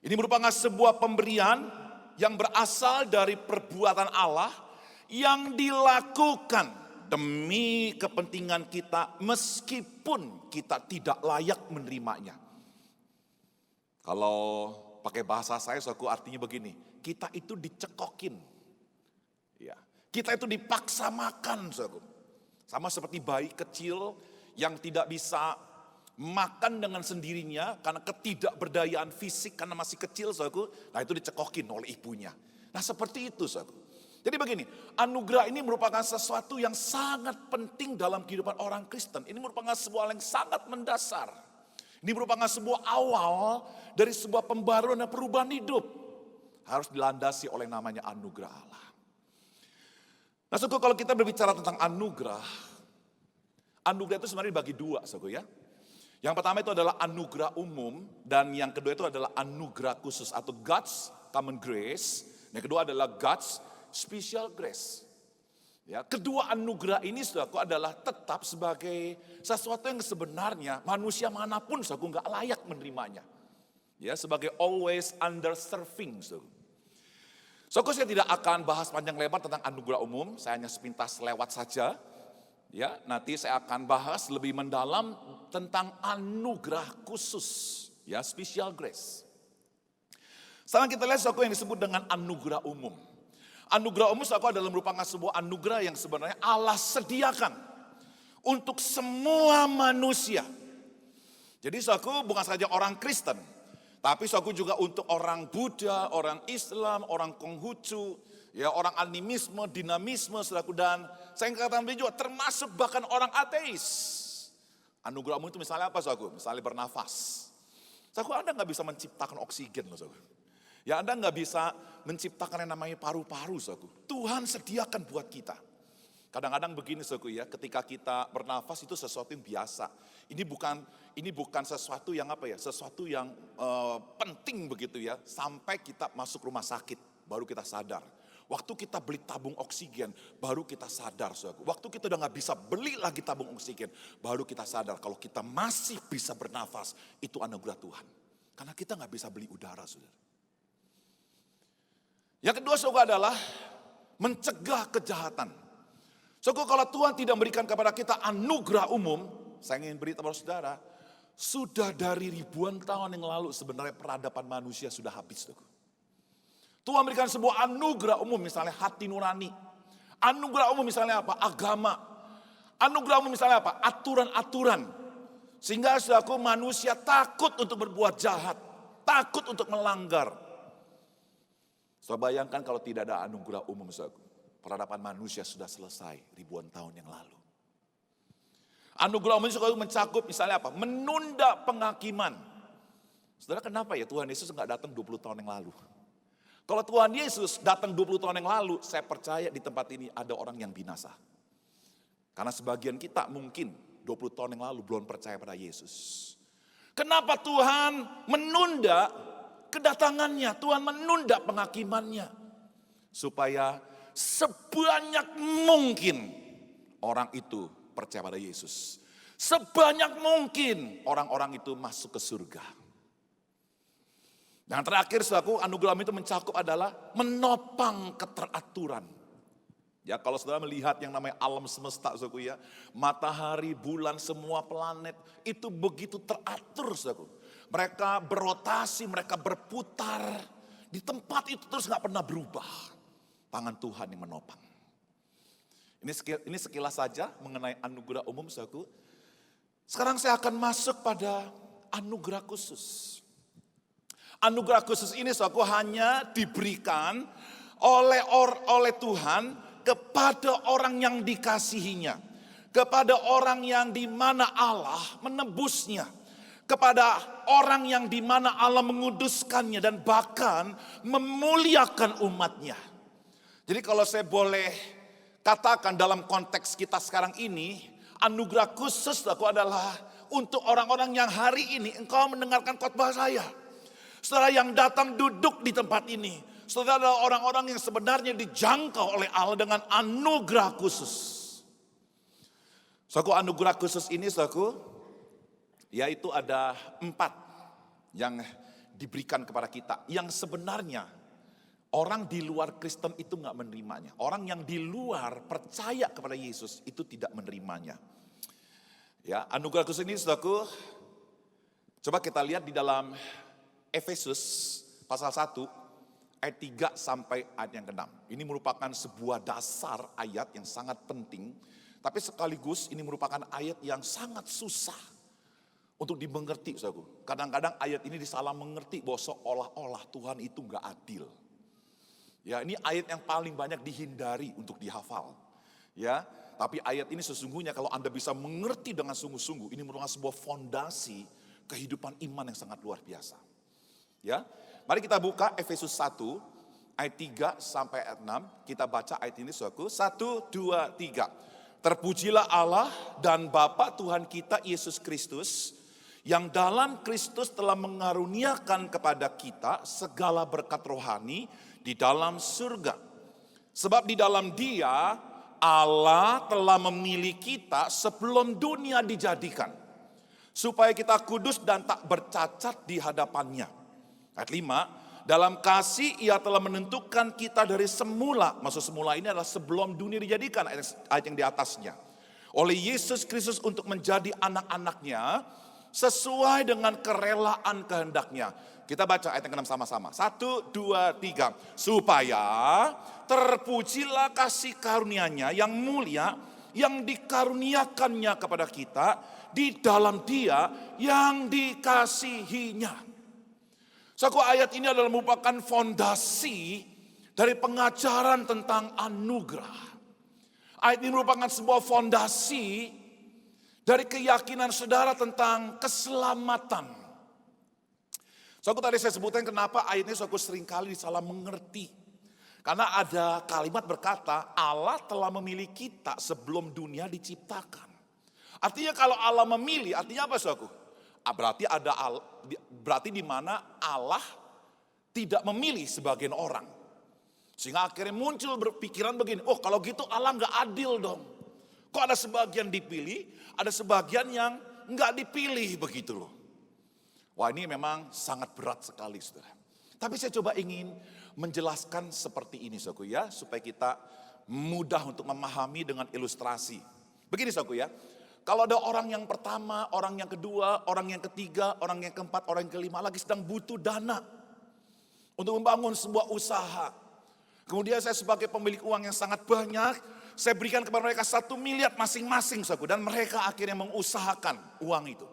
Ini merupakan sebuah pemberian yang berasal dari perbuatan Allah yang dilakukan demi kepentingan kita meskipun kita tidak layak menerimanya. Kalau pakai bahasa saya, saudaraku, artinya begini, kita itu dicekokin. Ya, kita itu dipaksa makan, saudaraku. Sama seperti bayi kecil yang tidak bisa makan dengan sendirinya karena ketidakberdayaan fisik karena masih kecil, saudaraku. Nah, itu dicekokin oleh ibunya. Nah, seperti itu, saudaraku. Jadi begini, anugerah ini merupakan sesuatu yang sangat penting dalam kehidupan orang Kristen. Ini merupakan sebuah hal yang sangat mendasar. Ini merupakan sebuah awal dari sebuah pembaruan dan perubahan hidup. Harus dilandasi oleh namanya anugerah Allah. Nah, saudara, kalau kita berbicara tentang anugerah itu sebenarnya dibagi dua, saudara, ya. Yang pertama itu adalah anugerah umum, dan yang kedua itu adalah anugerah khusus atau God's common grace. Yang kedua adalah God's special grace. Ya, kedua anugerah ini saudaraku adalah tetap sebagai sesuatu yang sebenarnya manusia manapun saudaraku nggak layak menerimanya. Ya, sebagai always underserving saudaraku. Saudaraku, saya tidak akan bahas panjang lebar tentang anugerah umum, saya hanya sepintas lewat saja. Ya, nanti saya akan bahas lebih mendalam tentang anugerah khusus, ya, special grace. Sekarang kita lihat saudaraku yang disebut dengan anugerah umum. Anugerah umum saudaraku adalah merupakan sebuah anugerah yang sebenarnya Allah sediakan untuk semua manusia. Jadi saudaraku bukan saja orang Kristen, tapi saudaraku juga untuk orang Buddha, orang Islam, orang Konghucu, ya, orang animisme, dinamisme saudaraku, dan saya katakan juga termasuk bahkan orang ateis. Anugerah umum itu misalnya apa saudaraku? Misalnya bernafas. Saudaraku, Anda nggak bisa menciptakan oksigen loh saudaraku. Ya, Anda nggak bisa menciptakan yang namanya paru-paru, saudaraku. Tuhan sediakan buat kita. Kadang-kadang begini, saudaraku, ya, ketika kita bernafas itu sesuatu yang biasa. Ini bukan sesuatu yang apa ya? Sesuatu yang penting begitu ya. Sampai kita masuk rumah sakit, baru kita sadar. Waktu kita beli tabung oksigen, baru kita sadar, saudaraku. Waktu kita udah nggak bisa beli lagi tabung oksigen, baru kita sadar kalau kita masih bisa bernafas, itu anugerah Tuhan. Karena kita nggak bisa beli udara, saudara. Yang kedua saudara adalah mencegah kejahatan. Saudara, kalau Tuhan tidak memberikan kepada kita anugerah umum, saya ingin beritahu kepada saudara, sudah dari ribuan tahun yang lalu sebenarnya peradaban manusia sudah habis. Saudara. Tuhan memberikan sebuah anugerah umum, misalnya hati nurani. Anugerah umum misalnya apa? Agama. Anugerah umum misalnya apa? Aturan-aturan. Sehingga saudaraku, manusia takut untuk berbuat jahat, takut untuk melanggar. Saudara, bayangkan kalau tidak ada anugerah umum, saudara, peradaban manusia sudah selesai ribuan tahun yang lalu. Anugerah umum itu mencakup misalnya apa? Menunda penghakiman. Saudara, kenapa ya Tuhan Yesus nggak datang 20 tahun yang lalu? Kalau Tuhan Yesus datang 20 tahun yang lalu, saya percaya di tempat ini ada orang yang binasa. Karena sebagian kita mungkin 20 tahun yang lalu belum percaya pada Yesus. Kenapa Tuhan menunda kedatangannya? Tuhan menunda penghakimannya. Supaya sebanyak mungkin orang itu percaya pada Yesus. Sebanyak mungkin orang-orang itu masuk ke surga. Dan terakhir saudaraku, anugerah itu mencakup adalah menopang keteraturan. Ya, kalau saudara melihat yang namanya alam semesta, saudaraku, ya, matahari, bulan, semua planet itu begitu teratur, saudaraku. Mereka berotasi, mereka berputar di tempat itu terus nggak pernah berubah. Tangan Tuhan yang menopang. Ini sekilas saja mengenai anugerah umum, saudaraku. Sekarang saya akan masuk pada anugerah khusus. Anugerah khusus ini, saudaraku, hanya diberikan oleh Tuhan kepada orang yang dikasihinya, kepada orang yang di mana Allah menebusnya, kepada orang yang di mana Allah menguduskannya dan bahkan memuliakan umatnya. Jadi kalau saya boleh katakan dalam konteks kita sekarang ini, anugerah khusus aku adalah untuk orang-orang yang hari ini engkau mendengarkan khotbah saya. Saudara yang datang duduk di tempat ini, saudara adalah orang-orang yang sebenarnya dijangkau oleh Allah dengan anugerah khusus. Saudaraku, anugerah khusus ini, saudaraku, yaitu ada 4 yang diberikan kepada kita. Yang sebenarnya orang di luar Kristen itu gak menerimanya. Orang yang di luar percaya kepada Yesus itu tidak menerimanya. Ya, anugerah khusus ini, saudaraku, coba kita lihat di dalam Efesus pasal 1 ayat 3 sampai ayat yang ke-6. Ini merupakan sebuah dasar ayat yang sangat penting. Tapi sekaligus ini merupakan ayat yang sangat susah untuk dimengerti, saudaraku. Kadang-kadang ayat ini disalah mengerti bahwa seolah-olah Tuhan itu gak adil. Ya, ini ayat yang paling banyak dihindari untuk dihafal. Ya, tapi ayat ini sesungguhnya kalau Anda bisa mengerti dengan sungguh-sungguh, ini merupakan sebuah fondasi kehidupan iman yang sangat luar biasa. Ya, mari kita buka Efesus 1 ayat 3 sampai ayat 6. Kita baca ayat ini, saudaraku. 1, 2, 3. Terpujilah Allah dan Bapa Tuhan kita Yesus Kristus, yang dalam Kristus telah mengaruniakan kepada kita segala berkat rohani di dalam surga. Sebab di dalam Dia Allah telah memilih kita sebelum dunia dijadikan, supaya kita kudus dan tak bercacat di hadapannya. Ayat 5, dalam kasih Ia telah menentukan kita dari semula. Maksud semula ini adalah sebelum dunia dijadikan, ayat yang di atasnya. Oleh Yesus Kristus untuk menjadi anak-anaknya sesuai dengan kerelaan kehendaknya. Kita baca ayat yang ke-6 sama-sama. 1, 2, 3. Supaya terpujilah kasih karunia-Nya yang mulia yang dikaruniakannya kepada kita di dalam Dia yang dikasihinya. Saudara, ayat ini adalah merupakan fondasi dari pengajaran tentang anugerah. Ayat ini merupakan sebuah fondasi dari keyakinan saudara tentang keselamatan. Saudara, tadi saya sebutkan kenapa ayat ini saudara seringkali salah mengerti. Karena ada kalimat berkata Allah telah memilih kita sebelum dunia diciptakan. Artinya kalau Allah memilih, artinya apa saudara? Berarti di mana Allah tidak memilih sebagian orang. Sehingga akhirnya muncul berpikiran begini, oh kalau gitu Allah nggak adil dong. Kok ada sebagian dipilih, ada sebagian yang nggak dipilih begitu loh. Wah, ini memang sangat berat sekali, saudara. Tapi saya coba ingin menjelaskan seperti ini, saudara ya, supaya kita mudah untuk memahami dengan ilustrasi. Begini, saudara ya, kalau ada orang yang pertama, orang yang kedua, orang yang ketiga, orang yang keempat, orang yang kelima lagi sedang butuh dana untuk membangun sebuah usaha. Kemudian saya sebagai pemilik uang yang sangat banyak, saya berikan kepada mereka 1 miliar masing-masing, saudara, dan mereka akhirnya mengusahakan uang itu.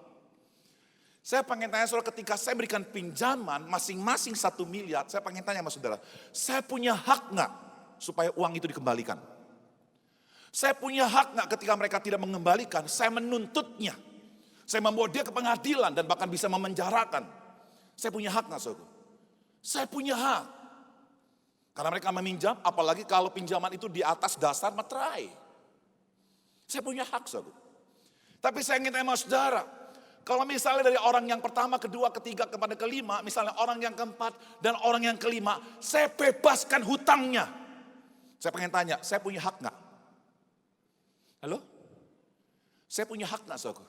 Saya pengen tanya saudara, ketika saya berikan pinjaman masing-masing 1 miliar, saya pengen tanya sama saudara, saya punya hak nggak supaya uang itu dikembalikan? Saya punya hak nggak ketika mereka tidak mengembalikan, saya menuntutnya. Saya membawa dia ke pengadilan dan bahkan bisa memenjarakan. Saya punya hak nggak saudara? Saya punya hak. Karena mereka meminjam, apalagi kalau pinjaman itu di atas dasar materai. Saya punya hak, saudara. Tapi saya ingin tanya sama saudara, kalau misalnya dari orang yang pertama, kedua, ketiga, kepada kelima, misalnya orang yang keempat dan orang yang kelima, saya bebaskan hutangnya. Saya pengen tanya, saya punya hak nggak? Halo? Saya punya hak nggak, saudara?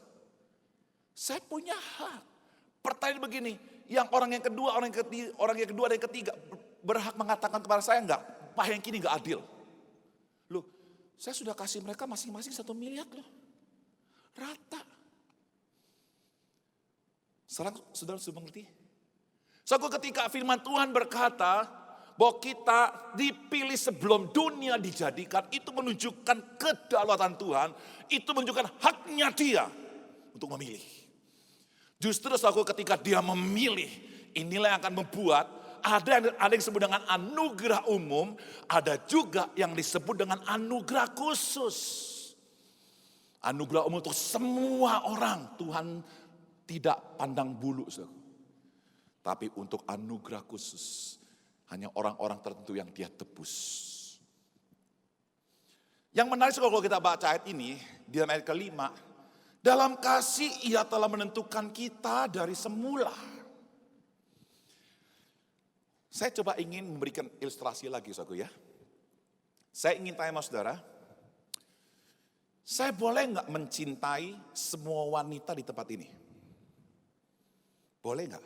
Saya punya hak. Pertanyaan begini, yang orang yang kedua, orang yang kedua dan yang ketiga berhak mengatakan kepada saya enggak, Pak yang kini enggak adil. Loh, saya sudah kasih mereka masing-masing 1 miliar loh. Rata. Sekarang saudara sudah mengerti? Saudara, ketika firman Tuhan berkata bahwa kita dipilih sebelum dunia dijadikan, itu menunjukkan kedaulatan Tuhan, itu menunjukkan haknya Dia untuk memilih. Justru saudara, ketika Dia memilih, inilah yang akan membuat ada yang disebut dengan anugerah umum, ada juga yang disebut dengan anugerah khusus. Anugerah umum untuk semua orang, Tuhan tidak pandang bulu, saudara. Tapi untuk anugerah khusus, hanya orang-orang tertentu yang Dia tebus. Yang menarik kalau kita baca ayat ini, di dalam ayat ke-5, dalam kasih Ia telah menentukan kita dari semula. Saya coba ingin memberikan ilustrasi lagi, saudara ya. Saya ingin tanya sama saudara, saya boleh nggak mencintai semua wanita di tempat ini? Boleh nggak?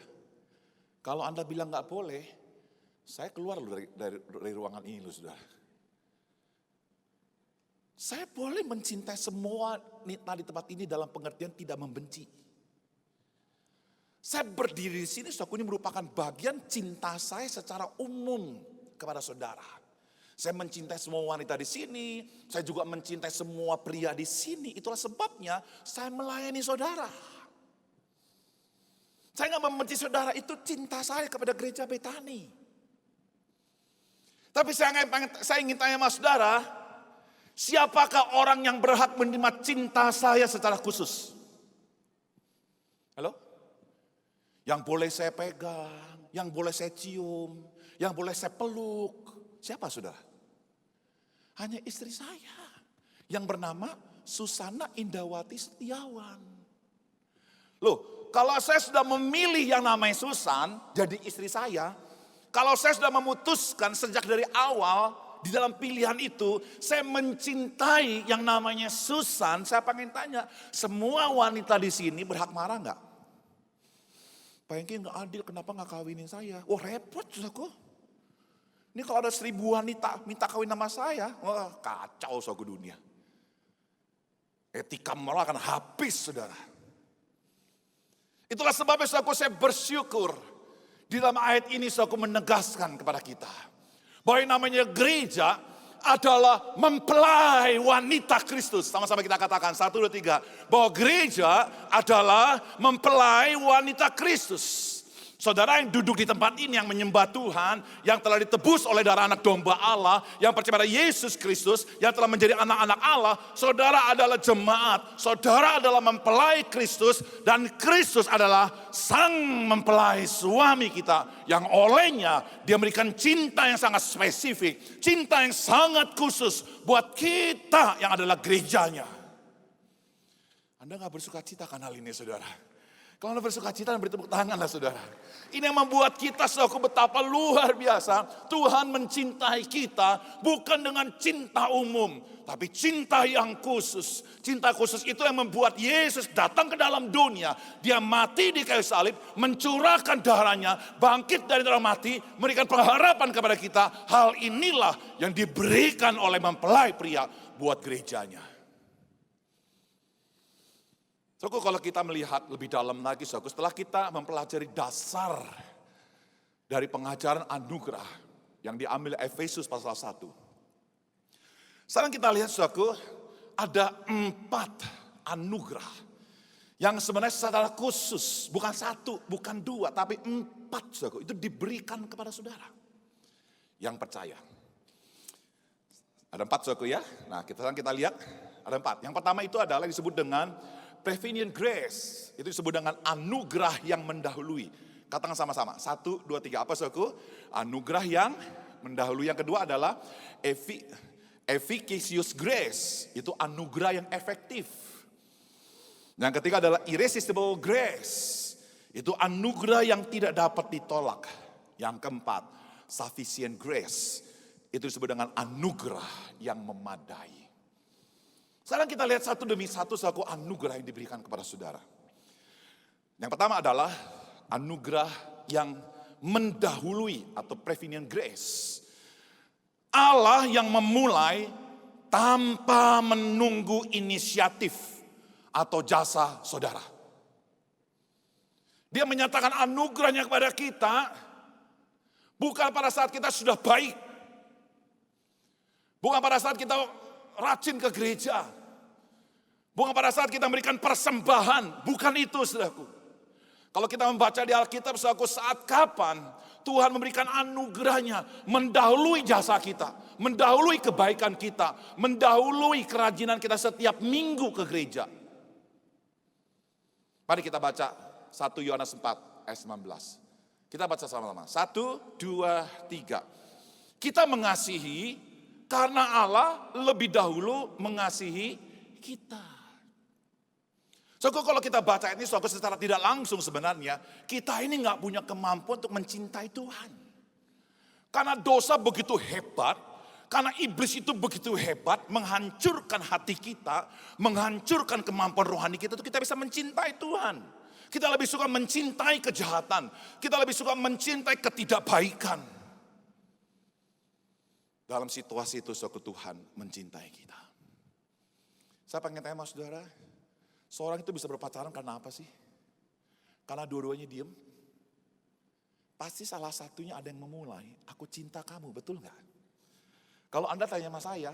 Kalau Anda bilang nggak boleh, saya keluar dari ruangan ini loh, saudara. Saya boleh mencintai semua wanita di tempat ini dalam pengertian tidak membenci. Saya berdiri di sini, saudara, ini merupakan bagian cinta saya secara umum kepada saudara. Saya mencintai semua wanita di sini, saya juga mencintai semua pria di sini. Itulah sebabnya saya melayani saudara. Saya nggak membenci saudara, itu cinta saya kepada gereja Betani. Tapi saya ingin tanya sama saudara, siapakah orang yang berhak menerima cinta saya secara khusus? Halo? Yang boleh saya pegang, yang boleh saya cium, yang boleh saya peluk. Siapa saudara? Hanya istri saya yang bernama Susana Indawati Setiawan. Loh, kalau saya sudah memilih yang namanya Susan jadi istri saya, kalau saya sudah memutuskan sejak dari awal di dalam pilihan itu, saya mencintai yang namanya Susan, saya pengen tanya, semua wanita di sini berhak marah nggak? Pak Hengki nggak adil, kenapa nggak kawinin saya? Wah repot saudaraku. Ini kalau ada 1000 wanita minta kawin sama saya, wah kacau saudaraku dunia. Etika moral akan habis saudara. Itulah sebabnya saudaraku saya bersyukur. Di dalam ayat ini saudaraku menegaskan kepada kita. Bahwa yang namanya gereja adalah mempelai wanita Kristus. Sama-sama kita katakan 1, 2, 3. Bahwa gereja adalah mempelai wanita Kristus. Saudara yang duduk di tempat ini yang menyembah Tuhan, yang telah ditebus oleh darah anak domba Allah, yang percaya pada Yesus Kristus, yang telah menjadi anak-anak Allah, saudara adalah jemaat, saudara adalah mempelai Kristus, dan Kristus adalah sang mempelai suami kita, yang olehnya dia memberikan cinta yang sangat spesifik, cinta yang sangat khusus buat kita yang adalah gerejanya. Anda gak bersuka cita kan hal ini saudara? Kalau Anda bersuka cita dan beri tepuk tangan lah saudara. Ini yang membuat kita saudara betapa luar biasa. Tuhan mencintai kita bukan dengan cinta umum. Tapi cinta yang khusus. Cinta khusus itu yang membuat Yesus datang ke dalam dunia. Dia mati di kayu salib, mencurahkan darahnya, bangkit dari dalam mati, memberikan pengharapan kepada kita. Hal inilah yang diberikan oleh mempelai pria buat gerejanya. Saudaraku, kalau kita melihat lebih dalam lagi, saudaraku, setelah kita mempelajari dasar dari pengajaran anugerah yang diambil Efesus pasal 1. Sekarang kita lihat, saudaraku, ada 4 anugerah yang sebenarnya secara khusus, bukan 1, bukan 2, tapi 4, saudaraku, itu diberikan kepada saudara yang percaya. Ada 4, saudaraku ya. Nah, kita lihat ada 4. Yang pertama itu adalah disebut dengan prevenient grace, itu disebut dengan anugerah yang mendahului. Katakan sama-sama, 1, 2, 3, apa saudaraku? Anugerah yang mendahului. Yang kedua adalah efficacious grace, itu anugerah yang efektif. Yang ketiga adalah irresistible grace, itu anugerah yang tidak dapat ditolak. Yang keempat, sufficient grace, itu disebut dengan anugerah yang memadai. Sekarang kita lihat satu demi satu saudaraku anugerah yang diberikan kepada saudara. Yang pertama adalah anugerah yang mendahului atau prevenient grace. Allah yang memulai tanpa menunggu inisiatif atau jasa saudara. Dia menyatakan anugerahnya kepada kita bukan pada saat kita sudah baik. Bukan pada saat kita rajin ke gereja. Bukan pada saat kita memberikan persembahan. Bukan itu saudaraku. Kalau kita membaca di Alkitab saudaraku, saat kapan Tuhan memberikan anugerahnya mendahului jasa kita, mendahului kebaikan kita, mendahului kerajinan kita setiap minggu ke gereja. Mari kita baca 1 Yohanes 4 ayat 19. Kita baca sama-sama. 1, 2, 3. Kita mengasihi karena Allah lebih dahulu mengasihi kita. So, kalau kita baca ini secara tidak langsung sebenarnya, kita ini gak punya kemampuan untuk mencintai Tuhan. Karena dosa begitu hebat, karena iblis itu begitu hebat, menghancurkan hati kita, menghancurkan kemampuan rohani kita, itu kita bisa mencintai Tuhan. Kita lebih suka mencintai kejahatan, kita lebih suka mencintai ketidakbaikan. Dalam situasi itu saudara, Tuhan mencintai kita. Saya pengen tanya sama saudara, seorang itu bisa berpacaran karena apa sih? Karena dua-duanya diem? Pasti salah satunya ada yang memulai, aku cinta kamu, betul gak? Kalau Anda tanya sama saya,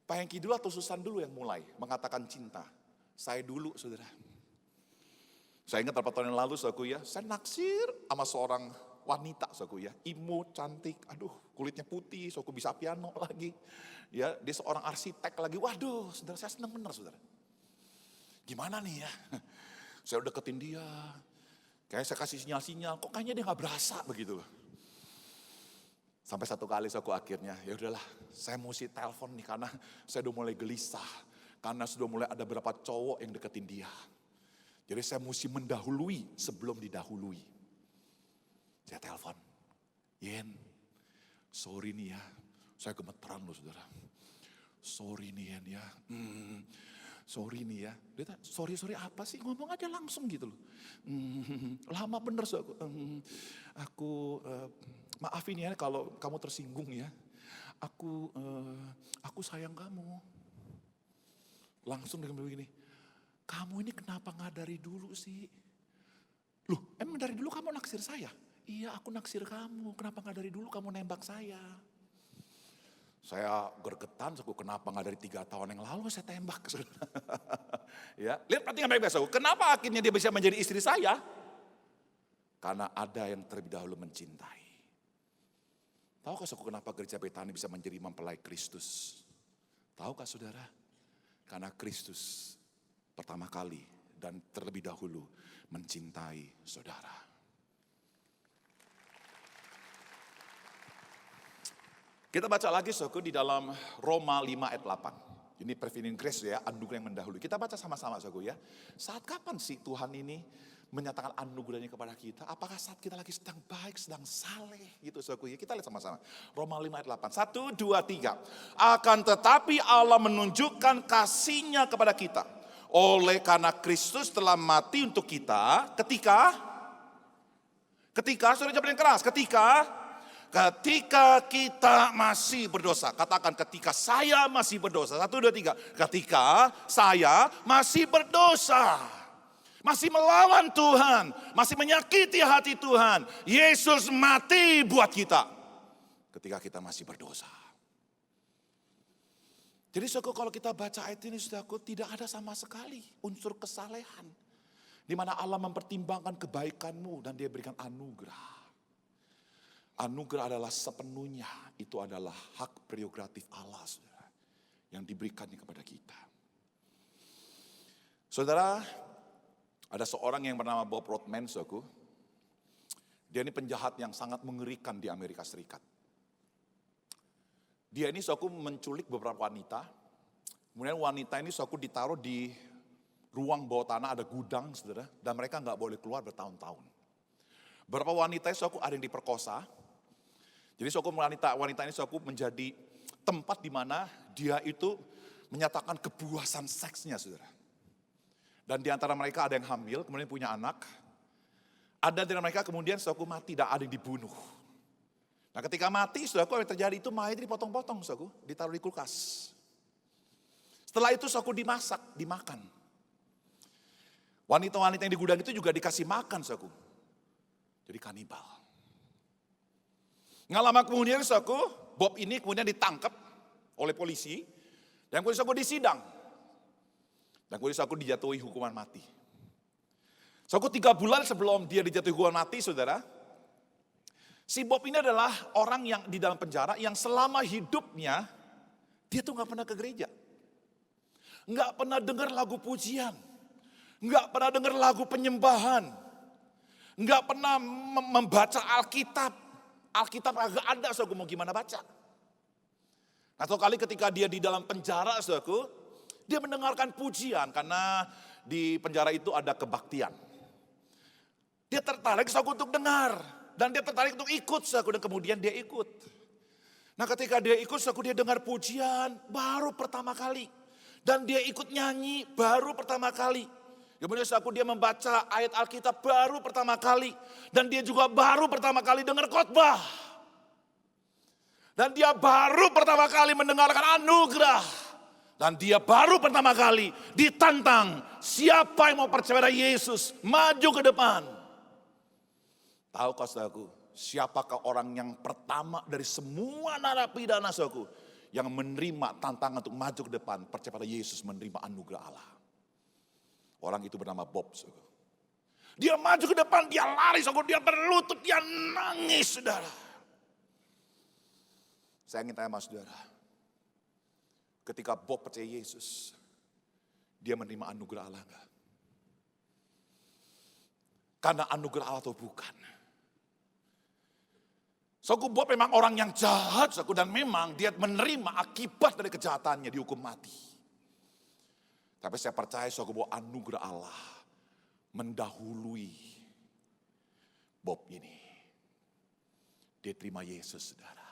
Pak Hengki dulu atau Susan dulu yang mulai mengatakan cinta? Saya dulu saudara. Saya ingat beberapa tahun yang lalu saudaraku ya, saya naksir sama seorang wanita saudaraku ya, imut, cantik, aduh kulitnya putih, saudaraku bisa piano lagi. Ya, dia seorang arsitek lagi, waduh saudara saya senang benar saudara. Gimana nih ya, saya udah deketin dia, kayak saya kasih sinyal-sinyal, kok kayaknya dia gak berasa begitu. Sampai satu kali saudaraku akhirnya, ya udahlah saya mesti telepon nih karena saya udah mulai gelisah. Karena sudah mulai ada beberapa cowok yang deketin dia. Jadi saya mesti mendahului sebelum didahului. Saya telepon, Yen, sorry nih ya, saya gemeteran loh saudara. Sorry nih Yen ya, sorry nih ya. Dia tanya, sorry apa sih? Ngomong aja langsung gitu loh. Lama bener saudara. Aku maafin ya kalau kamu tersinggung ya. Aku sayang kamu. Langsung dengan begini, kamu ini kenapa nggak dari dulu sih? Loh, emang dari dulu kamu naksir saya? Iya, aku naksir kamu. Kenapa nggak dari dulu kamu nembak saya? Saya gergetan, kenapa nggak dari 3 tahun yang lalu saya tembak? Ya, lihat perhatikan baik-baik. Kenapa akhirnya dia bisa menjadi istri saya? Karena ada yang terlebih dahulu mencintai. Tahukah saudara kenapa gereja Betani bisa menjadi mempelai Kristus? Tahukah saudara? Karena Kristus pertama kali dan terlebih dahulu mencintai saudara. Kita baca lagi saudara di dalam Roma 5 ayat 8. Ini prevailing grace ya, anugerah yang mendahului. Kita baca sama-sama saudara ya. Saat kapan sih Tuhan ini menyatakan anugerahnya kepada kita? Apakah saat kita lagi sedang baik, sedang saleh gitu saudara ya? Kita lihat sama-sama. Roma 5 ayat 8. 1, 2, 3. Akan tetapi Allah menunjukkan kasih-Nya kepada kita. Oleh karena Kristus telah mati untuk kita ketika sudah jawab yang keras, ketika kita masih berdosa. Katakan ketika saya masih berdosa. 1, 2, 3. Ketika saya masih berdosa. Masih melawan Tuhan. Masih menyakiti hati Tuhan. Yesus mati buat kita. Ketika kita masih berdosa. Jadi saudara, kalau kita baca ayat ini saudara, tidak ada sama sekali unsur kesalehan. Di mana Allah mempertimbangkan kebaikanmu dan Dia berikan anugerah. Anugerah adalah sepenuhnya, itu adalah hak prerogatif Allah saudara, yang diberikannya kepada kita. Saudara, ada seorang yang bernama Bob Rothman, saudaraku. Dia ini penjahat yang sangat mengerikan di Amerika Serikat. Dia ini saudaraku menculik beberapa wanita. Kemudian wanita ini saudaraku ditaruh di ruang bawah tanah, ada gudang saudara. Dan mereka nggak boleh keluar bertahun-tahun. Beberapa wanita ini saudaraku ada yang diperkosa. Jadi saudaraku wanita ini saudaraku menjadi tempat di mana dia itu menyatakan kepuasan seksnya saudara. Dan di antara mereka ada yang hamil, kemudian punya anak. Ada di antara mereka kemudian saudaraku mati dan ada yang dibunuh. Nah ketika mati saudaraku yang terjadi itu mayat dipotong-potong saudaraku, ditaruh di kulkas. Setelah itu saudaraku dimasak, dimakan. Wanita-wanita yang di gudang itu juga dikasih makan saudaraku. Jadi kanibal. Nggak lama kemudian saudaraku, Bob ini kemudian ditangkap oleh polisi. Dan kemudian saudaraku disidang. Dan kemudian saudaraku dijatuhi hukuman mati. Saudaraku 3 bulan sebelum dia dijatuhi hukuman mati saudara. Si Bob ini adalah orang yang di dalam penjara yang selama hidupnya dia tuh gak pernah ke gereja. Gak pernah dengar lagu pujian. Gak pernah dengar lagu penyembahan. Gak pernah membaca Alkitab. Alkitab agak ada, saudaraku mau gimana baca. Nah, suatu kali ketika dia di dalam penjara, saudaraku, dia mendengarkan pujian karena di penjara itu ada kebaktian. Dia tertarik saudaraku untuk dengar. Dan dia tertarik untuk ikut saudaraku, dan kemudian dia ikut. Nah ketika dia ikut saudaraku, dia dengar pujian baru pertama kali. Dan dia ikut nyanyi baru pertama kali. Kemudian saudaraku dia membaca ayat Alkitab baru pertama kali. Dan dia juga baru pertama kali dengar khotbah. Dan dia baru pertama kali mendengarkan anugerah. Dan dia baru pertama kali ditantang, siapa yang mau percaya pada Yesus, maju ke depan. Tahukah saudaraku, siapakah orang yang pertama dari semua narapidana saudaraku yang menerima tantangan untuk maju ke depan, percaya pada Yesus, menerima anugerah Allah. Orang itu bernama Bob saudaraku. Dia maju ke depan, dia lari saudaraku, dia berlutut, dia nangis saudara. Saya ingin tanya sama saudara, ketika Bob percaya Yesus, dia menerima anugerah Allah enggak? Karena anugerah Allah atau bukan? Saudaraku, Bob memang orang yang jahat, saudaraku, dan memang dia menerima akibat dari kejahatannya, dihukum mati. Tapi saya percaya saudaraku bahwa anugerah Allah mendahului Bob ini. Dia terima Yesus, saudara.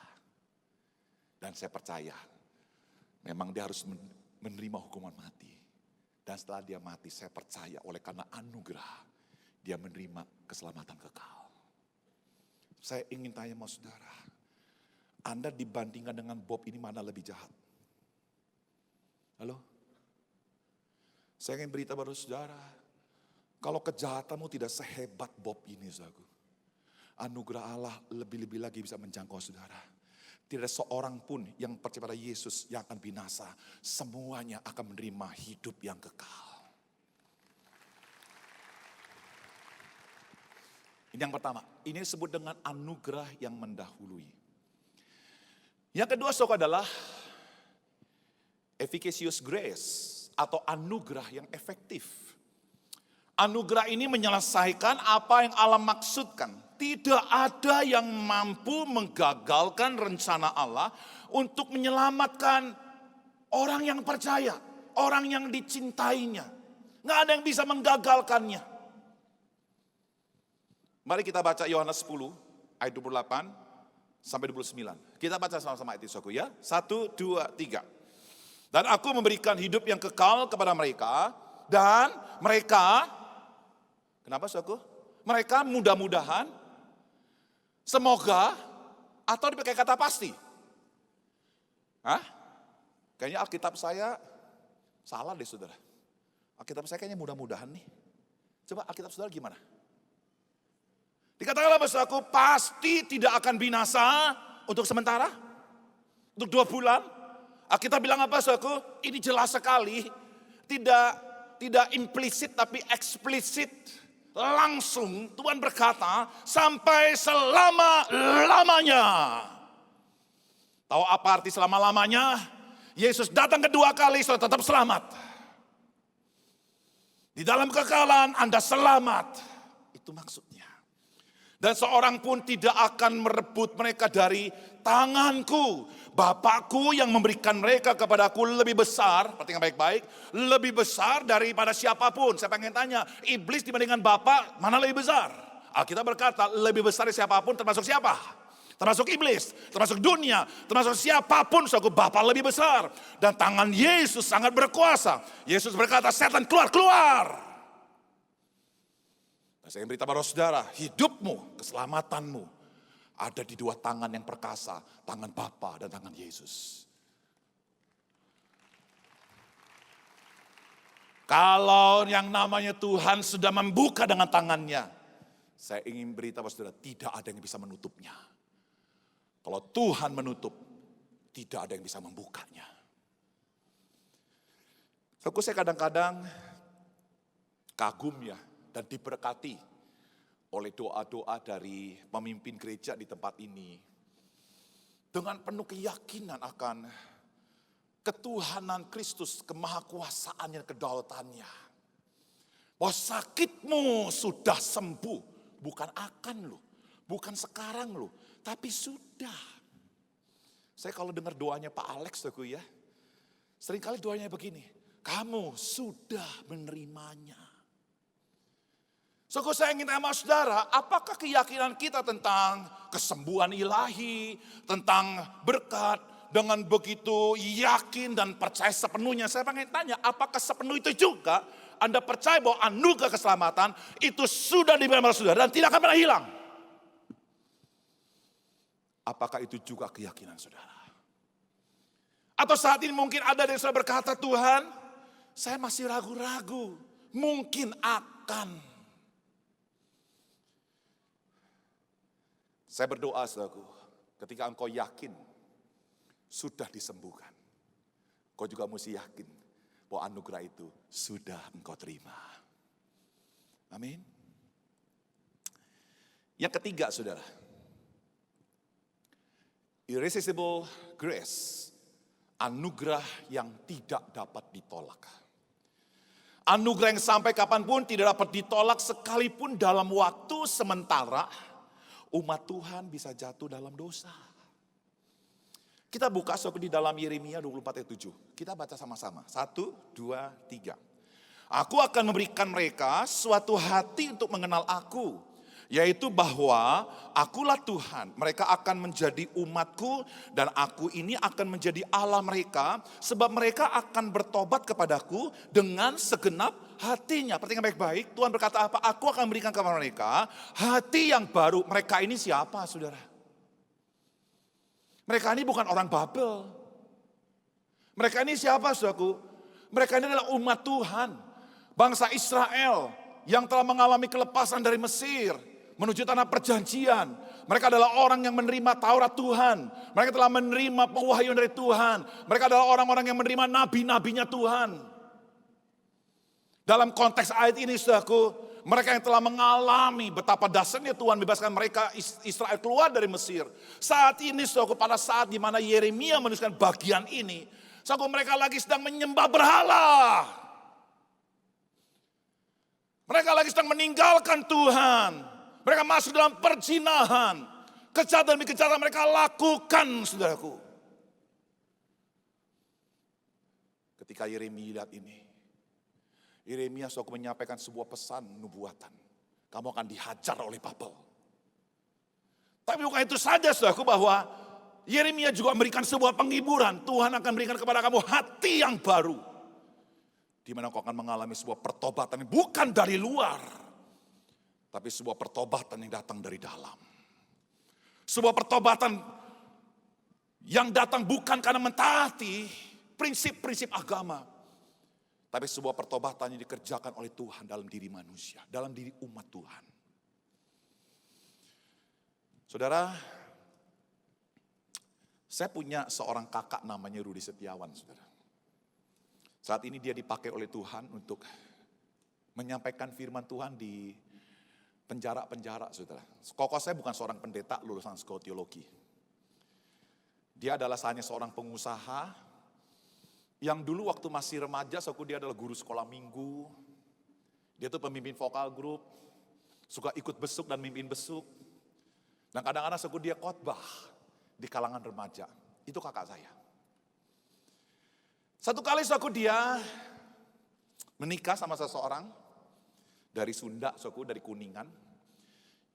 Dan saya percaya, memang dia harus menerima hukuman mati. Dan setelah dia mati, saya percaya oleh karena anugerah, dia menerima keselamatan kekal. Saya ingin tanya sama saudara, Anda dibandingkan dengan Bob ini mana lebih jahat? Halo? Saya ingin berita pada saudara, kalau kejahatanmu tidak sehebat Bob ini, saudaraku, anugerah Allah lebih-lebih lagi bisa menjangkau saudara. Tidak ada seorang pun yang percaya pada Yesus yang akan binasa. Semuanya akan menerima hidup yang kekal. Ini yang pertama. Ini disebut dengan anugerah yang mendahului. Yang kedua, saudara, adalah efficacious grace atau anugerah yang efektif. Anugerah ini menyelesaikan apa yang Allah maksudkan. Tidak ada yang mampu menggagalkan rencana Allah untuk menyelamatkan orang yang percaya, orang yang dicintainya. Nggak ada yang bisa menggagalkannya. Mari kita baca Yohanes 10 ayat 28 sampai 29. Kita baca sama-sama ayat itu, ya. 1, 2, 3. Dan aku memberikan hidup yang kekal kepada mereka, dan mereka, kenapa saudaraku? Mereka mudah-mudahan, semoga, atau dipakai kata pasti. Hah? Kayaknya Alkitab saya salah deh, saudara. Alkitab saya kayaknya mudah-mudahan nih. Coba Alkitab saudara gimana? Dikatakan apa saudaraku? Pasti tidak akan binasa untuk sementara. Untuk 2 bulan. Alkitab bilang apa saudaraku? Ini jelas sekali. Tidak implisit tapi eksplisit. Langsung Tuhan berkata, sampai selama-lamanya. Tahu apa arti selama-lamanya? Yesus datang kedua kali, saudara tetap selamat. Di dalam kekekalan Anda selamat. Itu maksudnya. Dan seorang pun tidak akan merebut mereka dari tanganku. Bapakku yang memberikan mereka kepadaku lebih besar, perhatikan baik-baik, lebih besar daripada siapapun. Saya pengen tanya, iblis dibandingkan Bapak, mana lebih besar? Alkitab berkata, lebih besar dari siapapun, termasuk siapa? Termasuk iblis, termasuk dunia, termasuk siapapun, saudaraku, Bapa lebih besar. Dan tangan Yesus sangat berkuasa. Yesus berkata, setan keluar, keluar. Saya ingin beritahu pada saudara, hidupmu, keselamatanmu ada di 2 tangan yang perkasa, tangan Bapa dan tangan Yesus. Kalau yang namanya Tuhan sudah membuka dengan tangannya, saya ingin beritahu pada saudara, tidak ada yang bisa menutupnya. Kalau Tuhan menutup, tidak ada yang bisa membukanya. Saya kadang-kadang kagum ya, dan diberkati oleh doa-doa dari pemimpin gereja di tempat ini. Dengan penuh keyakinan akan ketuhanan Kristus, kemahakuasaannya, kedaulatannya. Bahwa sakitmu sudah sembuh, bukan akan loh, bukan sekarang loh, tapi sudah. Saya kalau dengar doanya Pak Alex tuh ya, seringkali doanya begini, kamu sudah menerimanya. Saya ingin tanya saudara, apakah keyakinan kita tentang kesembuhan ilahi, tentang berkat, dengan begitu yakin dan percaya sepenuhnya? Saya pengen tanya, apakah sepenuh itu juga Anda percaya bahwa anugerah keselamatan itu sudah diberikan kepada saudara dan tidak akan pernah hilang? Apakah itu juga keyakinan saudara? Atau saat ini mungkin ada yang saudara berkata, Tuhan, saya masih ragu-ragu, mungkin akan. Saya berdoa, saudaraku, ketika engkau yakin sudah disembuhkan, kau juga mesti yakin bahwa anugerah itu sudah engkau terima. Amin. Yang ketiga, saudara, irresistible grace, anugerah yang tidak dapat ditolak. Anugerah yang sampai kapanpun tidak dapat ditolak, sekalipun dalam waktu sementara umat Tuhan bisa jatuh dalam dosa. Kita buka di dalam Yeremia 24 ayat 7. Kita baca sama-sama. 1, 2, 3. Aku akan memberikan mereka suatu hati untuk mengenal aku, yaitu bahwa akulah Tuhan. Mereka akan menjadi umatku dan aku ini akan menjadi Allah mereka, sebab mereka akan bertobat kepadaku dengan segenap hatinya. Perhatikan baik-baik, Tuhan berkata apa? Aku akan berikan kepada mereka hati yang baru. Mereka ini siapa, saudara? Mereka ini bukan orang Babel. Mereka ini siapa, saudaraku? Mereka ini adalah umat Tuhan. Bangsa Israel yang telah mengalami kelepasan dari Mesir menuju tanah perjanjian. Mereka adalah orang yang menerima Taurat Tuhan. Mereka telah menerima pewahyuan dari Tuhan. Mereka adalah orang-orang yang menerima nabi-nabinya Tuhan. Dalam konteks ayat ini, saudaraku, mereka yang telah mengalami betapa dahsyatnya Tuhan membebaskan mereka Israel keluar dari Mesir. Saat ini, saudaraku, pada saat di mana Yeremia menuliskan bagian ini, saudaraku, mereka lagi sedang menyembah berhala. Mereka lagi sedang meninggalkan Tuhan. Mereka masuk dalam perzinahan. Kejahatan demi kejahatan mereka lakukan, saudaraku. Ketika Yeremia lihat ini, Yeremia suka menyampaikan sebuah pesan nubuatan. Kamu akan dihajar oleh Babel. Tapi bukan itu saja, saudaraku, bahwa Yeremia juga memberikan sebuah penghiburan. Tuhan akan berikan kepada kamu hati yang baru. Di mana kau akan mengalami sebuah pertobatan bukan dari luar, tapi sebuah pertobatan yang datang dari dalam. Sebuah pertobatan yang datang bukan karena mentaati prinsip-prinsip agama, tapi sebuah pertobatan yang dikerjakan oleh Tuhan dalam diri manusia, dalam diri umat Tuhan. Saudara, saya punya seorang kakak namanya Rudi Setiawan, saudara. Saat ini dia dipakai oleh Tuhan untuk menyampaikan firman Tuhan di penjara-penjara, saudara. Koko saya bukan seorang pendeta lulusan sekolah teologi. Dia adalah hanya seorang pengusaha yang dulu waktu masih remaja, dia adalah guru sekolah minggu. Dia tuh pemimpin vokal grup, suka ikut besuk dan mimpin besuk. Dan kadang-kadang dia khotbah di kalangan remaja. Itu kakak saya. Satu kali dia menikah sama seseorang dari Sunda, dari Kuningan,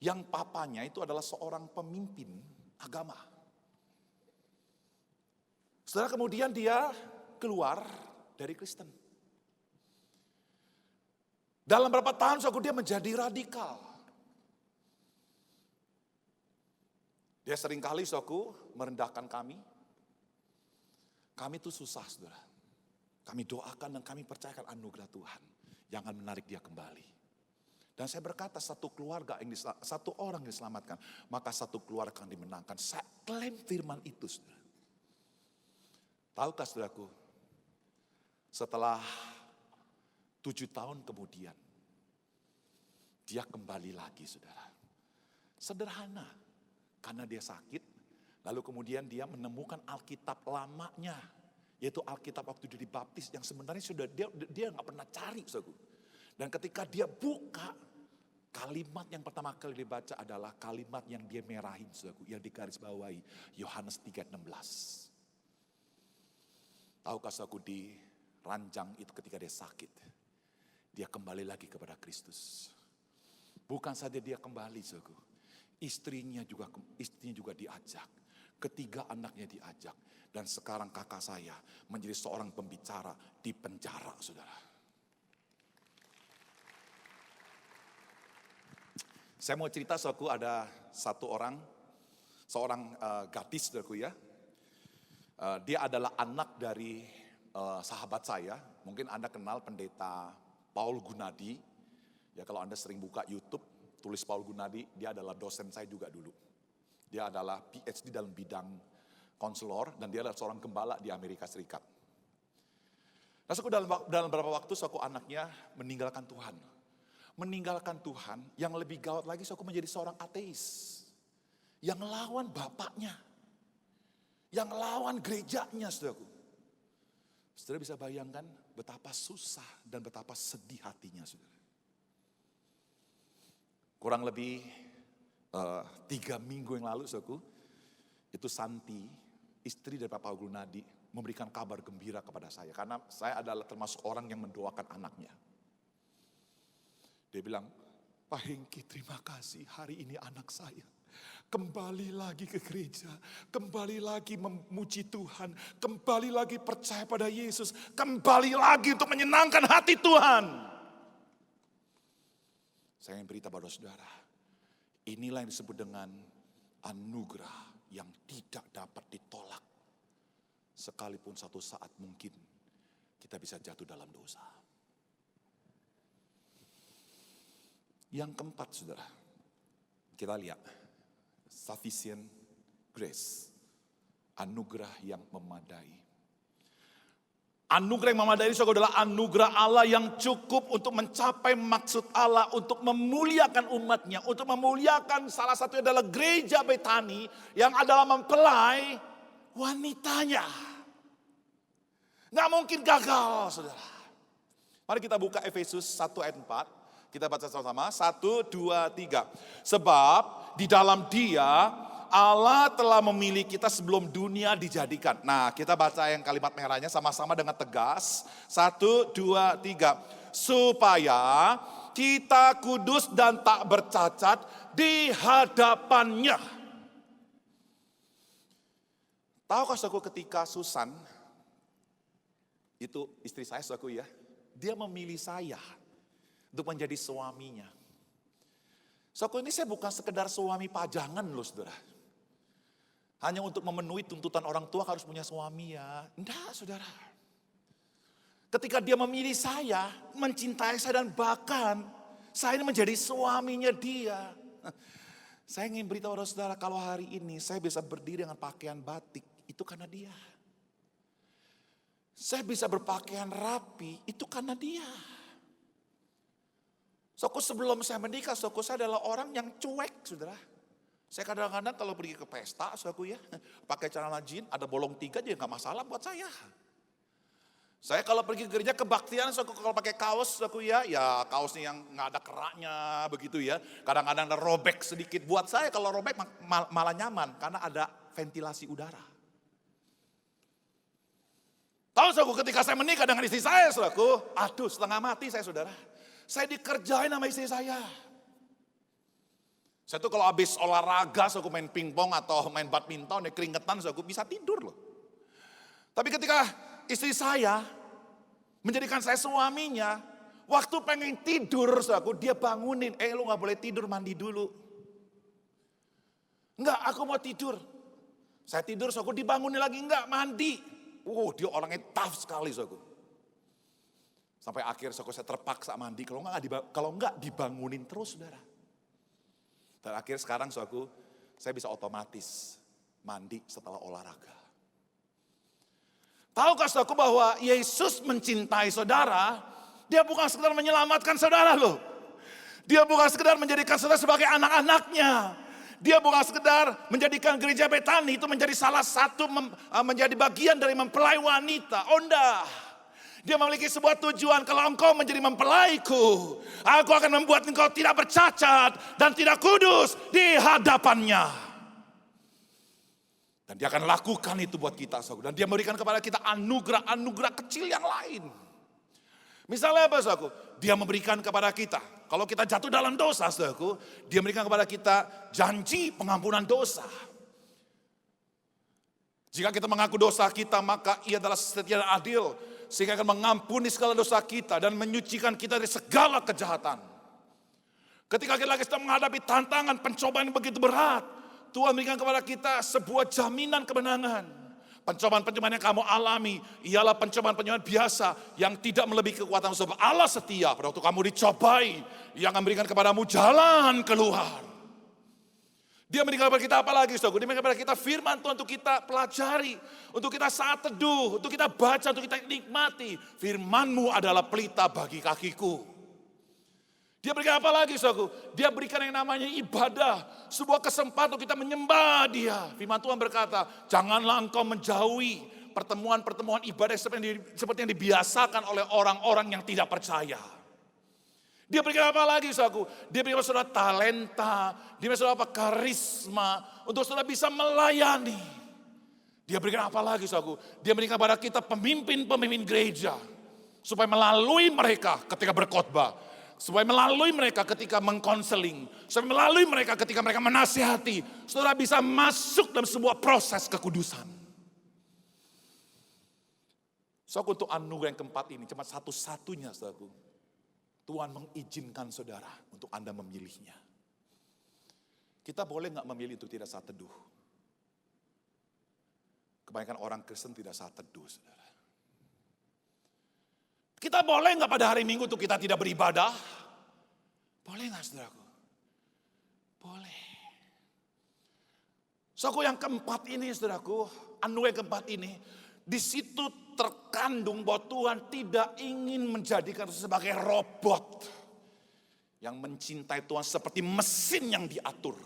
yang papanya itu adalah seorang pemimpin agama. Setelah kemudian dia keluar dari Kristen. Dalam beberapa tahun dia menjadi radikal. Dia seringkali merendahkan kami. Kami itu susah, saudara. Kami doakan dan kami percayakan anugerah Tuhan yang akan menarik dia kembali. Dan saya berkata satu orang yang diselamatkan, maka satu keluarga akan dimenangkan. Saya klaim firman itu, saudara. Tahukah, saudaraku, setelah 7 tahun kemudian, dia kembali lagi, saudara. Sederhana, karena dia sakit, lalu kemudian dia menemukan Alkitab lamanya. Yaitu Alkitab waktu dia dibaptis yang sebenarnya sudah dia nggak pernah cari, saudara. Dan ketika dia buka, kalimat yang pertama kali dibaca adalah kalimat yang dia merahin, saudara, yang digarisbawahi Yohanes 3:16. Tahukah, saudara, di ranjang itu ketika dia sakit, dia kembali lagi kepada Kristus. Bukan saja dia kembali, saudara, istrinya juga diajak, ketiga anaknya diajak. Dan sekarang kakak saya menjadi seorang pembicara di penjara, saudara. Saya mau cerita, saudaraku, ada seorang gadis, saudaraku ya. Dia adalah anak dari sahabat saya. Mungkin Anda kenal pendeta Paul Gunadi. Ya, kalau Anda sering buka YouTube, tulis Paul Gunadi, dia adalah dosen saya juga dulu. Dia adalah PhD dalam bidang konselor dan dia adalah seorang gembala di Amerika Serikat. Nah, dalam beberapa waktu anaknya meninggalkan Tuhan. Meninggalkan Tuhan, yang lebih gawat lagi menjadi seorang ateis. Yang lawan bapaknya. Yang lawan gerejanya, saudaraku. Saudara bisa bayangkan betapa susah dan betapa sedih hatinya, saudara. Kurang lebih 3 minggu yang lalu, saudaraku, itu Santi, istri dari Pak Gunadi, memberikan kabar gembira kepada saya. Karena saya adalah termasuk orang yang mendoakan anaknya. Dia bilang, Pak Hengki, terima kasih hari ini anak saya kembali lagi ke gereja, kembali lagi memuji Tuhan, kembali lagi percaya pada Yesus, kembali lagi untuk menyenangkan hati Tuhan. Saya ingin berita pada saudara, inilah yang disebut dengan anugerah yang tidak dapat ditolak. Sekalipun satu saat mungkin kita bisa jatuh dalam dosa. Yang keempat, saudara, kita lihat sufficient grace, anugerah yang memadai. Anugerah yang memadai itu adalah anugerah Allah yang cukup untuk mencapai maksud Allah, untuk memuliakan umatnya, untuk memuliakan salah satunya adalah gereja Betani yang adalah mempelai wanitanya. Nggak mungkin gagal, saudara. Mari kita buka Efesus 1 ayat 4. Kita baca sama-sama, 1, 2, 3. Sebab di dalam Dia, Allah telah memilih kita sebelum dunia dijadikan. Nah, kita baca yang kalimat merahnya sama-sama dengan tegas. 1, 2, 3. Supaya kita kudus dan tak bercacat di hadapannya. Tahukah saudaraku, ketika Susan, itu istri saya saudaraku ya, dia memilih saya untuk menjadi suaminya. Saudaraku, ini saya bukan sekedar suami pajangan loh saudara. Hanya untuk memenuhi tuntutan orang tua harus punya suami ya. Enggak saudara. Ketika dia memilih saya, mencintai saya dan bahkan saya ini menjadi suaminya dia. Saya ingin beritahu saudara, kalau hari ini saya bisa berdiri dengan pakaian batik, itu karena dia. Saya bisa berpakaian rapi, itu karena dia. Saudaraku, sebelum saya menikah, saudaraku, saya adalah orang yang cuek, saudara. Saya kadang-kadang kalau pergi ke pesta, saudaraku ya, pakai celana jeans, ada bolong 3 juga gak masalah buat saya. Saya kalau pergi ke gereja kebaktian, saudaraku, kalau pakai kaos, saudaraku ya kaosnya yang gak ada keraknya, begitu ya. Kadang-kadang ada robek sedikit. Buat saya kalau robek malah nyaman, karena ada ventilasi udara. Tahu saudaraku, ketika saya menikah dengan istri saya, saudaraku, aduh setengah mati saya saudara. Saya dikerjain sama istri saya. Saya tuh kalau habis olahraga, aku main pingpong atau main badminton, keringetan, aku bisa tidur loh. Tapi ketika istri saya menjadikan saya suaminya, waktu pengen tidur, aku dia bangunin, lu gak boleh tidur, mandi dulu. Enggak, aku mau tidur. Saya tidur, aku dibangunin lagi, enggak, mandi. Dia orangnya tough sekali, aku. Sampai akhir saya terpaksa mandi, kalau enggak dibangunin terus, saudara. Dan akhir sekarang saya bisa otomatis mandi setelah olahraga. Tahukah saudaraku bahwa Yesus mencintai saudara, dia bukan sekedar menyelamatkan saudara loh. Dia bukan sekedar menjadikan saudara sebagai anak-anaknya. Dia bukan sekedar menjadikan gereja Betani itu menjadi salah satu, menjadi bagian dari mempelai wanita. Enggak. Dia memiliki sebuah tujuan, kalau engkau menjadi mempelaiku, aku akan membuat engkau tidak bercacat dan tidak kudus di hadapannya. Dan dia akan lakukan itu buat kita, saudara. Dan dia memberikan kepada kita anugerah-anugerah kecil yang lain. Misalnya apa, saudaraku? Dia memberikan kepada kita, kalau kita jatuh dalam dosa, saudaraku, dia memberikan kepada kita janji pengampunan dosa. Jika kita mengaku dosa kita, maka ia adalah setia dan adil, sehingga akan mengampuni segala dosa kita dan menyucikan kita dari segala kejahatan. Ketika kita sedang menghadapi tantangan, pencobaan yang begitu berat, Tuhan berikan kepada kita sebuah jaminan kemenangan. Pencobaan-pencobaan yang kamu alami ialah pencobaan-pencobaan biasa yang tidak melebihi kekuatan sebab Allah setia. Pada waktu kamu dicobai, yang memberikan kepadamu jalan keluar. Dia memberikan kepada kita apa lagi, saudara? Dia memberikan kepada kita firman Tuhan untuk kita pelajari, untuk kita saat teduh, untuk kita baca, untuk kita nikmati. Firman-Mu adalah pelita bagi kakiku. Dia berikan apa lagi, saudara? Dia berikan yang namanya ibadah, sebuah kesempatan untuk kita menyembah Dia. Firman Tuhan berkata, janganlah engkau menjauhi pertemuan-pertemuan ibadah seperti yang dibiasakan oleh orang-orang yang tidak percaya. Dia berikan apa lagi, saudaraku? Dia berikan saudara talenta, dia berikan saudara karisma untuk saudara bisa melayani. Dia berikan apa lagi, saudaraku? Dia berikan kepada kita pemimpin-pemimpin gereja supaya melalui mereka ketika berkhotbah, Supaya melalui mereka ketika mengkonseling, supaya melalui mereka ketika mereka menasihati, saudara bisa masuk dalam sebuah proses kekudusan. Untuk anugerah yang keempat ini, cuma satu-satunya saudaraku. Tuhan mengizinkan saudara untuk Anda memilihnya. Kita boleh gak memilih untuk tidak saat teduh? Kebanyakan orang Kristen tidak saat teduh, saudara. Kita boleh gak pada hari Minggu untuk kita tidak beribadah? Boleh gak, saudaraku? Boleh. Yang keempat ini, saudaraku, anugerah yang keempat ini, di situ terkandung bahwa Tuhan tidak ingin menjadikan sebagai robot yang mencintai Tuhan seperti mesin yang diatur.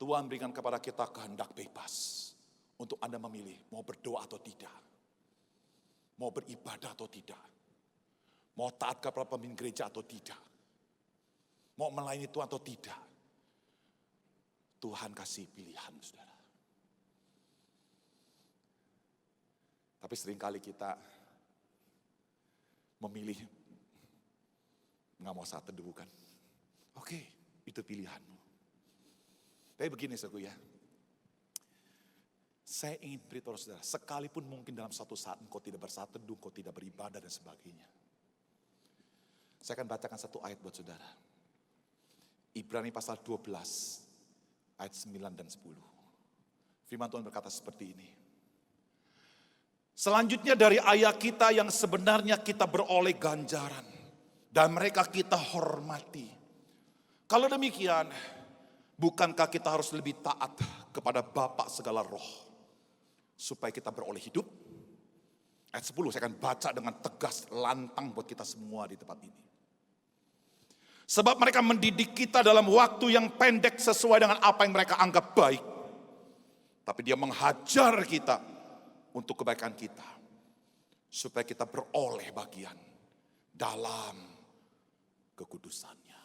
Tuhan berikan kepada kita kehendak bebas untuk Anda memilih mau berdoa atau tidak, mau beribadah atau tidak, mau taat kepada pemimpin gereja atau tidak, mau melayani Tuhan atau tidak. Tuhan kasih pilihan, saudara. Tapi seringkali kita memilih nggak mau saat teduh, kan? Oke, itu pilihanmu. Tapi begini saudaraku ya, saya ingin beritahu saudara, sekalipun mungkin dalam satu saat engkau tidak bersaat teduh, engkau tidak beribadah dan sebagainya. Saya akan bacakan satu ayat buat saudara. Ibrani pasal 12, ayat 9 dan 10. Firman Tuhan berkata seperti ini. Selanjutnya dari ayah kita yang sebenarnya kita beroleh ganjaran, dan mereka kita hormati. Kalau demikian, bukankah kita harus lebih taat kepada Bapa segala roh, supaya kita beroleh hidup? Ayat 10 saya akan baca dengan tegas, lantang buat kita semua di tempat ini. Sebab mereka mendidik kita dalam waktu yang pendek sesuai dengan apa yang mereka anggap baik. Tapi dia menghajar kita untuk kebaikan kita, supaya kita beroleh bagian dalam kekudusannya.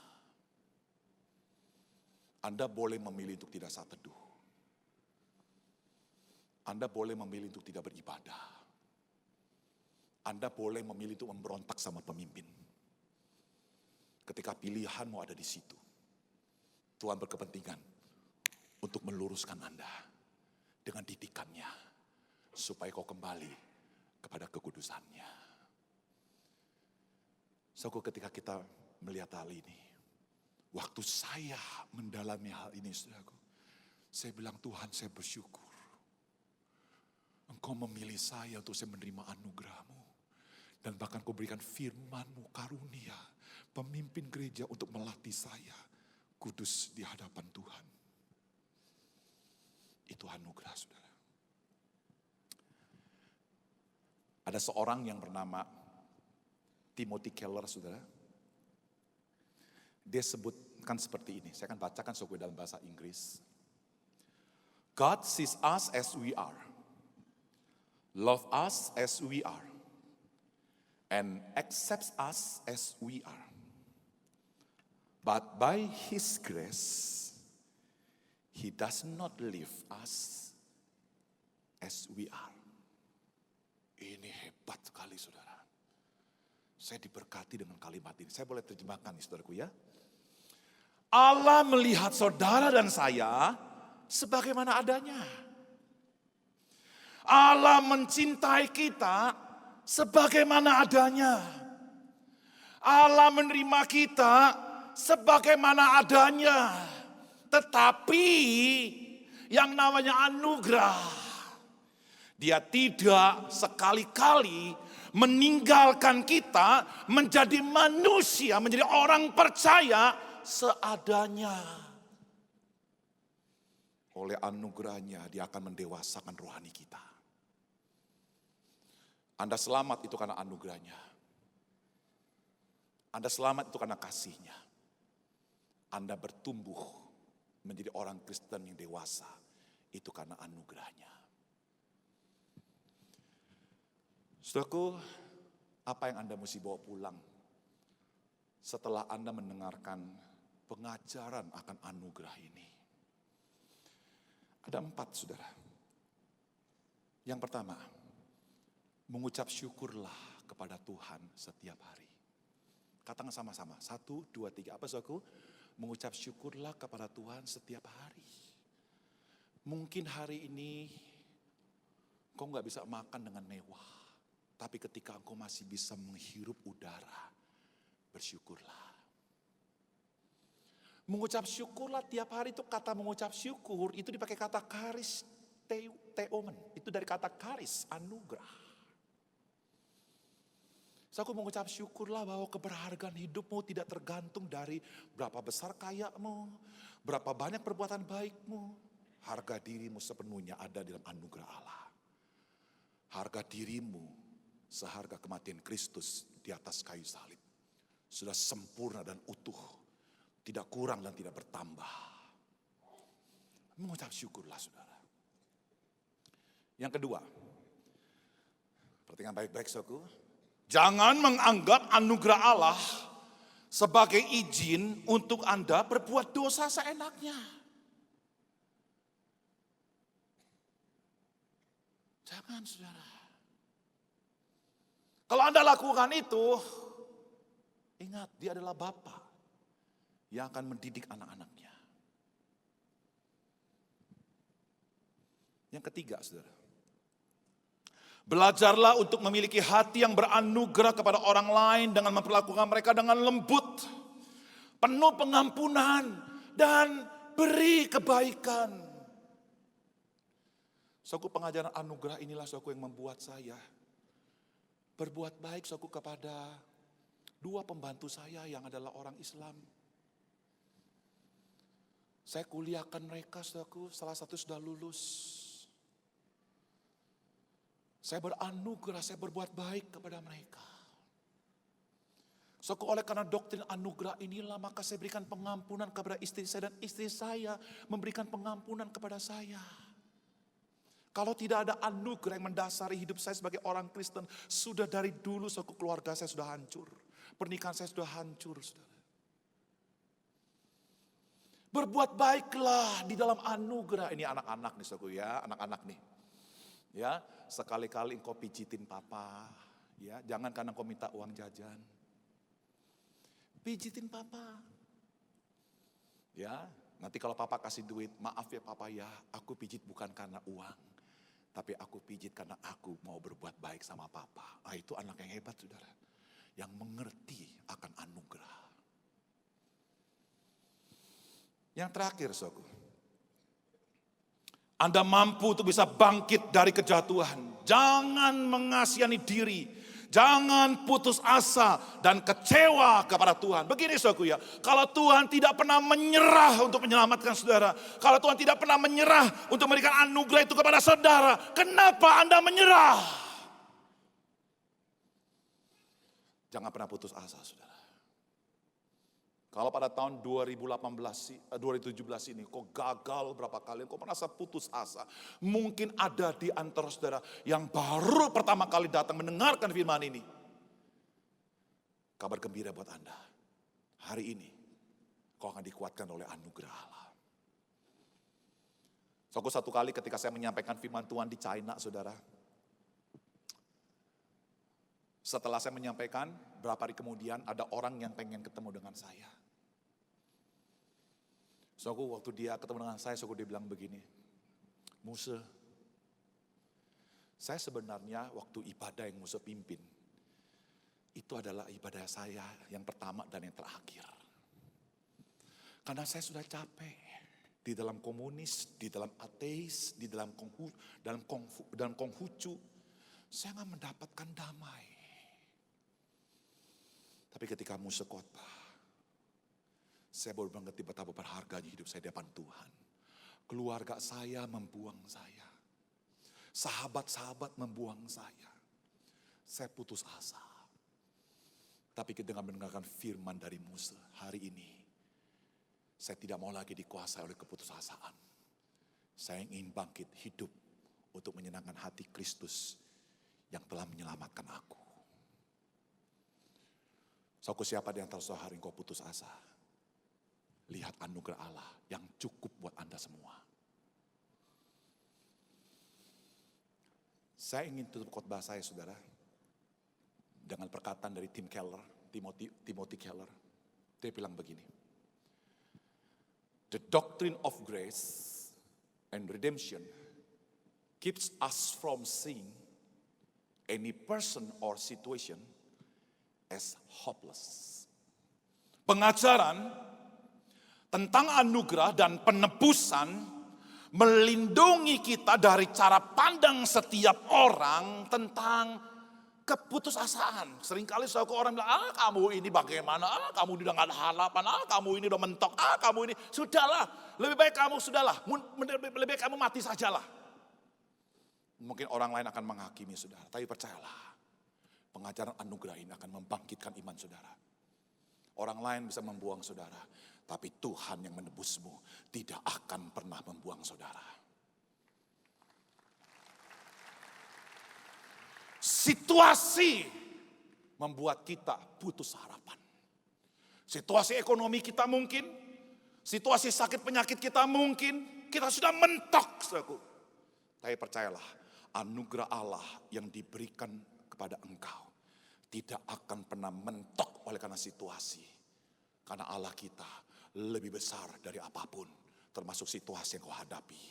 Anda boleh memilih untuk tidak saat teduh. Anda boleh memilih untuk tidak beribadah. Anda boleh memilih untuk memberontak sama pemimpin. Ketika pilihanmu ada di situ, Tuhan berkepentingan untuk meluruskan Anda dengan didikannya, supaya kau kembali kepada kekudusannya. Ketika kita melihat hal ini, waktu saya mendalami hal ini, saudaraku, saya bilang, Tuhan, saya bersyukur. Engkau memilih saya untuk saya menerima anugerah-Mu. Dan bahkan Kau berikan firman-Mu, karunia, pemimpin gereja untuk melatih saya kudus di hadapan Tuhan. Itu anugerah, saudara. Ada seorang yang bernama Timothy Keller, saudara. Dia sebutkan seperti ini. Saya akan bacakan dalam bahasa Inggris. God sees us as we are, love us as we are, and accepts us as we are. But by His grace, He does not leave us as we are. Ini hebat sekali, saudara. Saya diberkati dengan kalimat ini. Saya boleh terjemahkan nih, saudaraku ya. Allah melihat saudara dan saya sebagaimana adanya. Allah mencintai kita sebagaimana adanya. Allah menerima kita sebagaimana adanya. Tetapi yang namanya anugerah, Dia tidak sekali-kali meninggalkan kita menjadi manusia, menjadi orang percaya seadanya. Oleh anugerahnya Dia akan mendewasakan rohani kita. Anda selamat itu karena anugerahnya. Anda selamat itu karena kasihnya. Anda bertumbuh menjadi orang Kristen yang dewasa itu karena anugerahnya. Saudaraku, apa yang Anda mesti bawa pulang setelah Anda mendengarkan pengajaran akan anugerah ini? Ada 4, saudara. Yang pertama, mengucap syukurlah kepada Tuhan setiap hari. Katakan sama-sama. 1, 2, 3. Apa saudaraku? Mengucap syukurlah kepada Tuhan setiap hari. Mungkin hari ini kau gak bisa makan dengan mewah. Tapi ketika engkau masih bisa menghirup udara, bersyukurlah. Mengucap syukurlah tiap hari, itu kata mengucap syukur, itu dipakai kata karis teomen. Itu dari kata karis, anugerah. So, aku mengucap syukurlah bahwa keberhargaan hidupmu tidak tergantung dari berapa besar kayamu, berapa banyak perbuatan baikmu. Harga dirimu sepenuhnya ada dalam anugerah Allah. Harga dirimu seharga kematian Kristus di atas kayu salib. Sudah sempurna dan utuh, tidak kurang dan tidak bertambah. Mengucap syukurlah saudara. Yang kedua, perhatikan baik-baik saudaraku. Jangan menganggap anugerah Allah sebagai izin untuk Anda berbuat dosa seenaknya. Jangan saudara. Kalau Anda lakukan itu, ingat dia adalah Bapa yang akan mendidik anak-anaknya. Yang ketiga saudara. Belajarlah untuk memiliki hati yang beranugerah kepada orang lain dengan memperlakukan mereka dengan lembut, penuh pengampunan, dan beri kebaikan. Suatu pengajaran anugerah inilah suatu yang membuat saya berbuat baik suatu kepada dua pembantu saya yang adalah orang Islam. Saya kuliahkan mereka, saudaraku, salah satu sudah lulus. Saya beranugerah, saya berbuat baik kepada mereka. So, oleh karena doktrin anugerah inilah, maka saya berikan pengampunan kepada istri saya, dan istri saya memberikan pengampunan kepada saya. Kalau tidak ada anugerah yang mendasari hidup saya sebagai orang Kristen, sudah dari dulu suku keluarga saya sudah hancur. Pernikahan saya sudah hancur, saudara. Berbuat baiklah di dalam anugerah. Ini anak-anak nih, saudara ya, anak-anak nih. Ya, sekali-kali engkau pijitin papa, ya, jangan karena engkau minta uang jajan. Pijitin papa. Ya, nanti kalau papa kasih duit, maaf ya papa ya, aku pijit bukan karena uang, tapi aku pijit karena aku mau berbuat baik sama papa. Ah, itu anak yang hebat, saudara, yang mengerti akan anugerah. Yang terakhir, saudara, Anda mampu untuk bisa bangkit dari kejatuhan. Jangan mengasihani diri. Jangan putus asa dan kecewa kepada Tuhan. Begini saudaraku ya, kalau Tuhan tidak pernah menyerah untuk menyelamatkan saudara. Kalau Tuhan tidak pernah menyerah untuk memberikan anugerah itu kepada saudara. Kenapa Anda menyerah? Jangan pernah putus asa saudara. Kalau pada tahun 2017 ini kau gagal berapa kali, kau merasa putus asa. Mungkin ada di antara saudara yang baru pertama kali datang mendengarkan firman ini. Kabar gembira buat Anda. Hari ini kau akan dikuatkan oleh anugerah Allah. Satu kali ketika saya menyampaikan firman Tuhan di China, saudara. Setelah saya menyampaikan, berapa hari kemudian ada orang yang pengen ketemu dengan saya. Waktu dia ketemu dengan saya, dia bilang begini, Muse, saya sebenarnya waktu ibadah yang Muse pimpin, itu adalah ibadah saya yang pertama dan yang terakhir. Karena saya sudah capek di dalam komunis, di dalam ateis, di dalam Konghucu, saya nggak mendapatkan damai. Tapi ketika Muse khotbah, saya baru mengerti betapa berharganya hidup saya di depan Tuhan. Keluarga saya membuang saya. Sahabat-sahabat membuang saya. Saya putus asa. Tapi dengan mendengarkan firman dari Muse hari ini, saya tidak mau lagi dikuasai oleh keputusasaan. Saya ingin bangkit hidup untuk menyenangkan hati Kristus yang telah menyelamatkan aku. Siapa di antara saudara hari engkau putus asa? Lihat anugerah Allah yang cukup buat Anda semua. Saya ingin tutup khotbah saya, saudara, dengan perkataan dari Tim Keller. Timothy Keller. Dia bilang begini, the doctrine of grace and redemption keeps us from seeing any person or situation as hopeless. Pengajaran tentang anugerah dan penebusan melindungi kita dari cara pandang setiap orang tentang keputusasaan. Seringkali suatu orang bilang, kamu ini bagaimana, kamu udah gak ada harapan, kamu ini udah mentok, kamu ini, sudahlah, lebih baik kamu lebih baik kamu mati sajalah. Mungkin orang lain akan menghakimi saudara, tapi percayalah, pengajaran anugerah ini akan membangkitkan iman saudara. Orang lain bisa membuang saudara, tapi Tuhan yang menebusmu tidak akan pernah membuang saudara. Situasi membuat kita putus harapan. Situasi ekonomi kita mungkin, situasi sakit penyakit kita mungkin, kita sudah mentok, saudaraku. Tapi percayalah, anugerah Allah yang diberikan kepada engkau tidak akan pernah mentok oleh karena situasi. Karena Allah kita lebih besar dari apapun, termasuk situasi yang kau hadapi.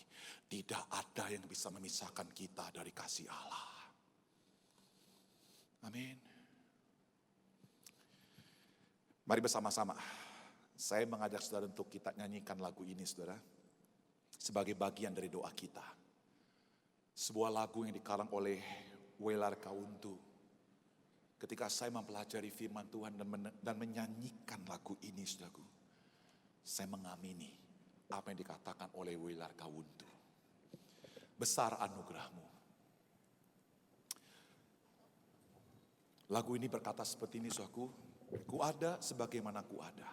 Tidak ada yang bisa memisahkan kita dari kasih Allah. Amin. Mari bersama-sama, saya mengajak saudara untuk kita nyanyikan lagu ini saudara, sebagai bagian dari doa kita. Sebuah lagu yang dikarang oleh Welar Kauntu. Ketika saya mempelajari firman Tuhan dan menyanyikan lagu ini saudaraku, saya mengamini apa yang dikatakan oleh Welar Kauntu. Besar anugerahmu. Lagu ini berkata seperti ini saudaraku, ku ada sebagaimana ku ada.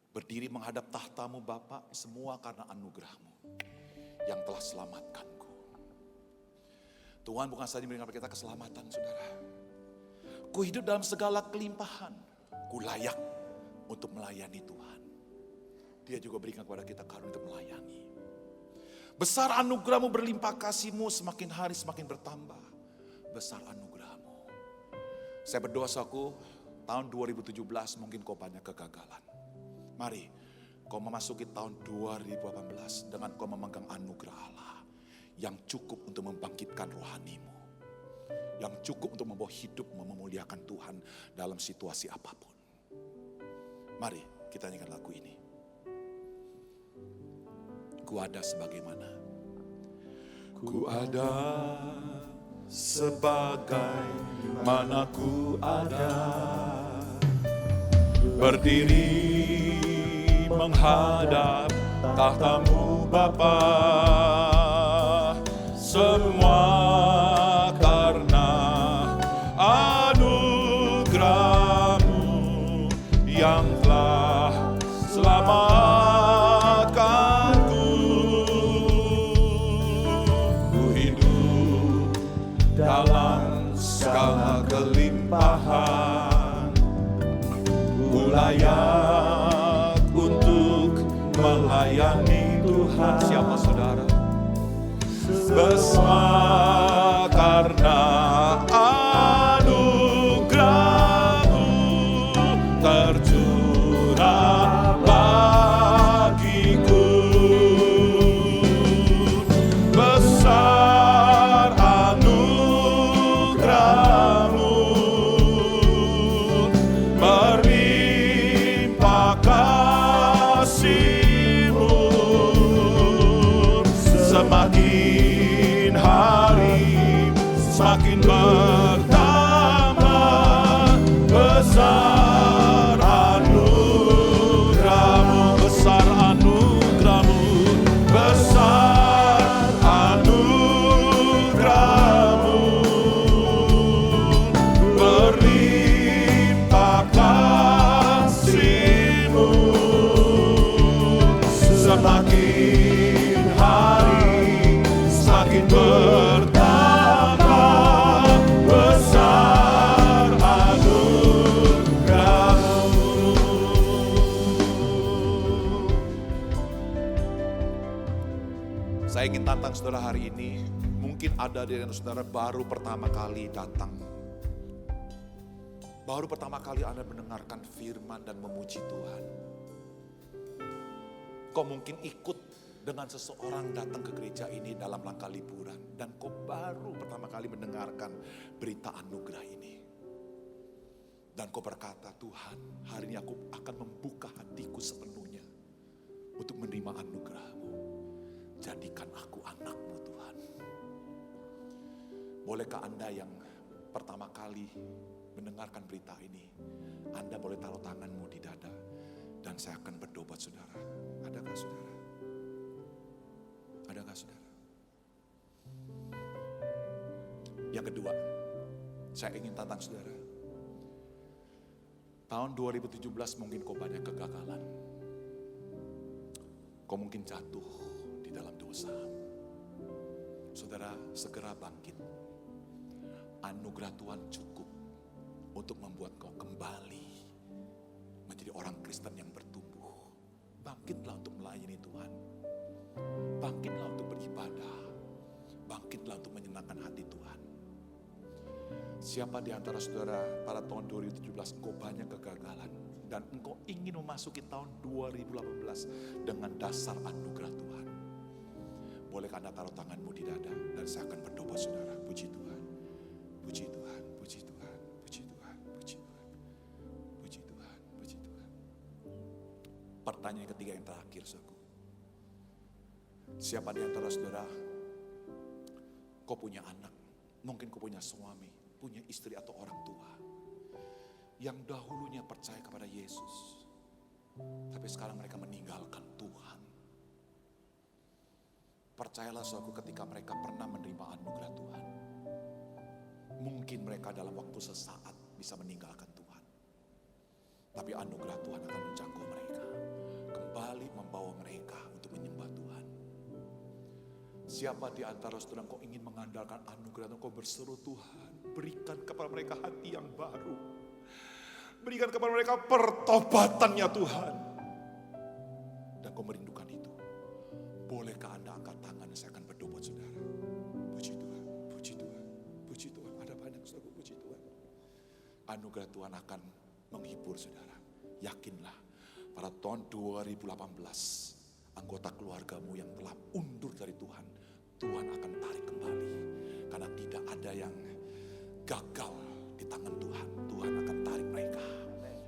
Berdiri menghadap tahtamu Bapa, semua karena anugerahmu yang telah selamatkanku. Tuhan bukan saja memberikan kita keselamatan saudara. Ku hidup dalam segala kelimpahan, ku layak untuk melayani Tuhan. Dia juga berikan kepada kita karunia untuk melayani. Besar anugerahmu, berlimpah kasihmu, semakin hari semakin bertambah. Besar anugerahmu. Saya berdoa saudaraku, tahun 2017 mungkin kau banyak kegagalan. Mari kau memasuki tahun 2018 dengan kau memegang anugerah Allah yang cukup untuk membangkitkan rohanimu, yang cukup untuk membawa hidupmu memuliakan Tuhan dalam situasi apapun. Mari kita nyanyikan lagu ini. Ku ada sebagaimana. Ku ada sebagaimana ku ada, berdiri menghadap tahtamu Bapa, semua karena anugerahmu yang telah selamatkanku. Ku hidup dalam segala kelimpahan, ku layak untuk melayani Tuhan. Siapa saudara? Semua karena anugerahmu tercurah bagiku. Besar anugerahmu, berlimpah kasihmu, semakin hari semakin bertambah. Besar anugerahmu, besar anugerahmu, besar anugerahmu, berlimpah kasihmu, semakin hari semakin bertambah. Besar anugerahmu. Saya ingin tantang saudara hari ini. Mungkin ada dari saudara baru pertama kali datang Baru pertama kali Anda mendengarkan firman dan memuji Tuhan. Kau mungkin ikut dengan seseorang datang ke gereja ini dalam rangka liburan. Dan kau baru pertama kali mendengarkan berita anugerah ini. Dan kau berkata, Tuhan, hari ini aku akan membuka hatiku sepenuhnya untuk menerima anugerah-Mu. Jadikan aku anak-Mu Tuhan. Bolehkah Anda yang pertama kali mendengarkan berita ini, Anda boleh taruh tanganmu di dada dan saya akan berdoa buat saudara. Adakah saudara? Adakah saudara? Yang kedua, saya ingin tantang saudara. Tahun 2017 mungkin kau banyak kegagalan. Kau mungkin jatuh di dalam dosa. Saudara, segera bangkit. Anugerah Tuhan cukup untuk membuat kau kembali menjadi orang Kristen yang bertumbuh. Bangkitlah untuk melayani Tuhan. Bangkitlah untuk beribadah. Bangkitlah untuk menyenangkan hati Tuhan. Siapa di antara saudara pada tahun 2017 engkau banyak kegagalan dan engkau ingin memasuki tahun 2018 dengan dasar anugerah Tuhan? Bolehkah Anda taruh tanganmu di dada dan saya akan berdoa saudara. Puji Tuhan. Puji Tuhan, puji Tuhan, puji Tuhan, puji Tuhan, puji Tuhan, puji Tuhan. Pertanyaan ketiga yang terakhir, saudaraku. Siapa di antara saudara, kau punya anak, mungkin kau punya suami, punya istri atau orang tua, yang dahulunya percaya kepada Yesus, tapi sekarang mereka meninggalkan Tuhan. Percayalah saudaraku, ketika mereka pernah menerima anugerah Tuhan, mungkin mereka dalam waktu sesaat bisa meninggalkan Tuhan. Tapi anugerah Tuhan akan menjangkau mereka. Kembali membawa mereka untuk menyembah Tuhan. Siapa di antara saudara kau ingin mengandalkan anugerah Tuhan, kau berseru Tuhan, berikan kepada mereka hati yang baru. Berikan kepada mereka pertobatannya Tuhan. Dan kau merindukan itu. Bolehkah Anda angkat tangan dan saya akan berdoa buat saudara. Puji Tuhan, puji Tuhan, puji Tuhan. Puji Tuhan. Anugerah Tuhan akan menghibur saudara. Yakinlah pada tahun 2018 anggota keluargamu yang telah undur dari Tuhan, Tuhan akan tarik kembali. Karena tidak ada yang gagal di tangan Tuhan. Tuhan akan tarik mereka.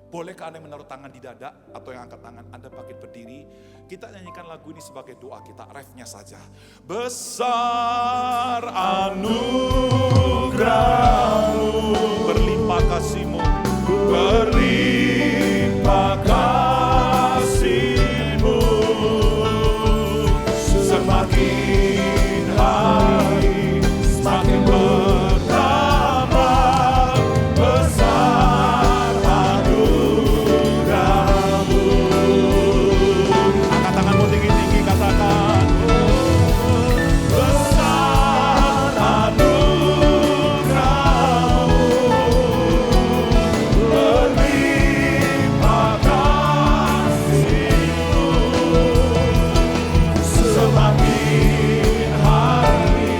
Bolehkah Anda menaruh tangan di dada atau yang angkat tangan Anda bangkit berdiri. Kita nyanyikan lagu ini sebagai doa kita, refnya saja. Besar anugerah-Mu, berlimpah kasih-Mu, berlimpah kasih-Mu, semakin hari semakin bertambah besar anugerah-Mu. Angkat tanganmu tinggi-tinggi, katakan besar anugerah-Mu, berlimpah kasih-Mu, semakin hari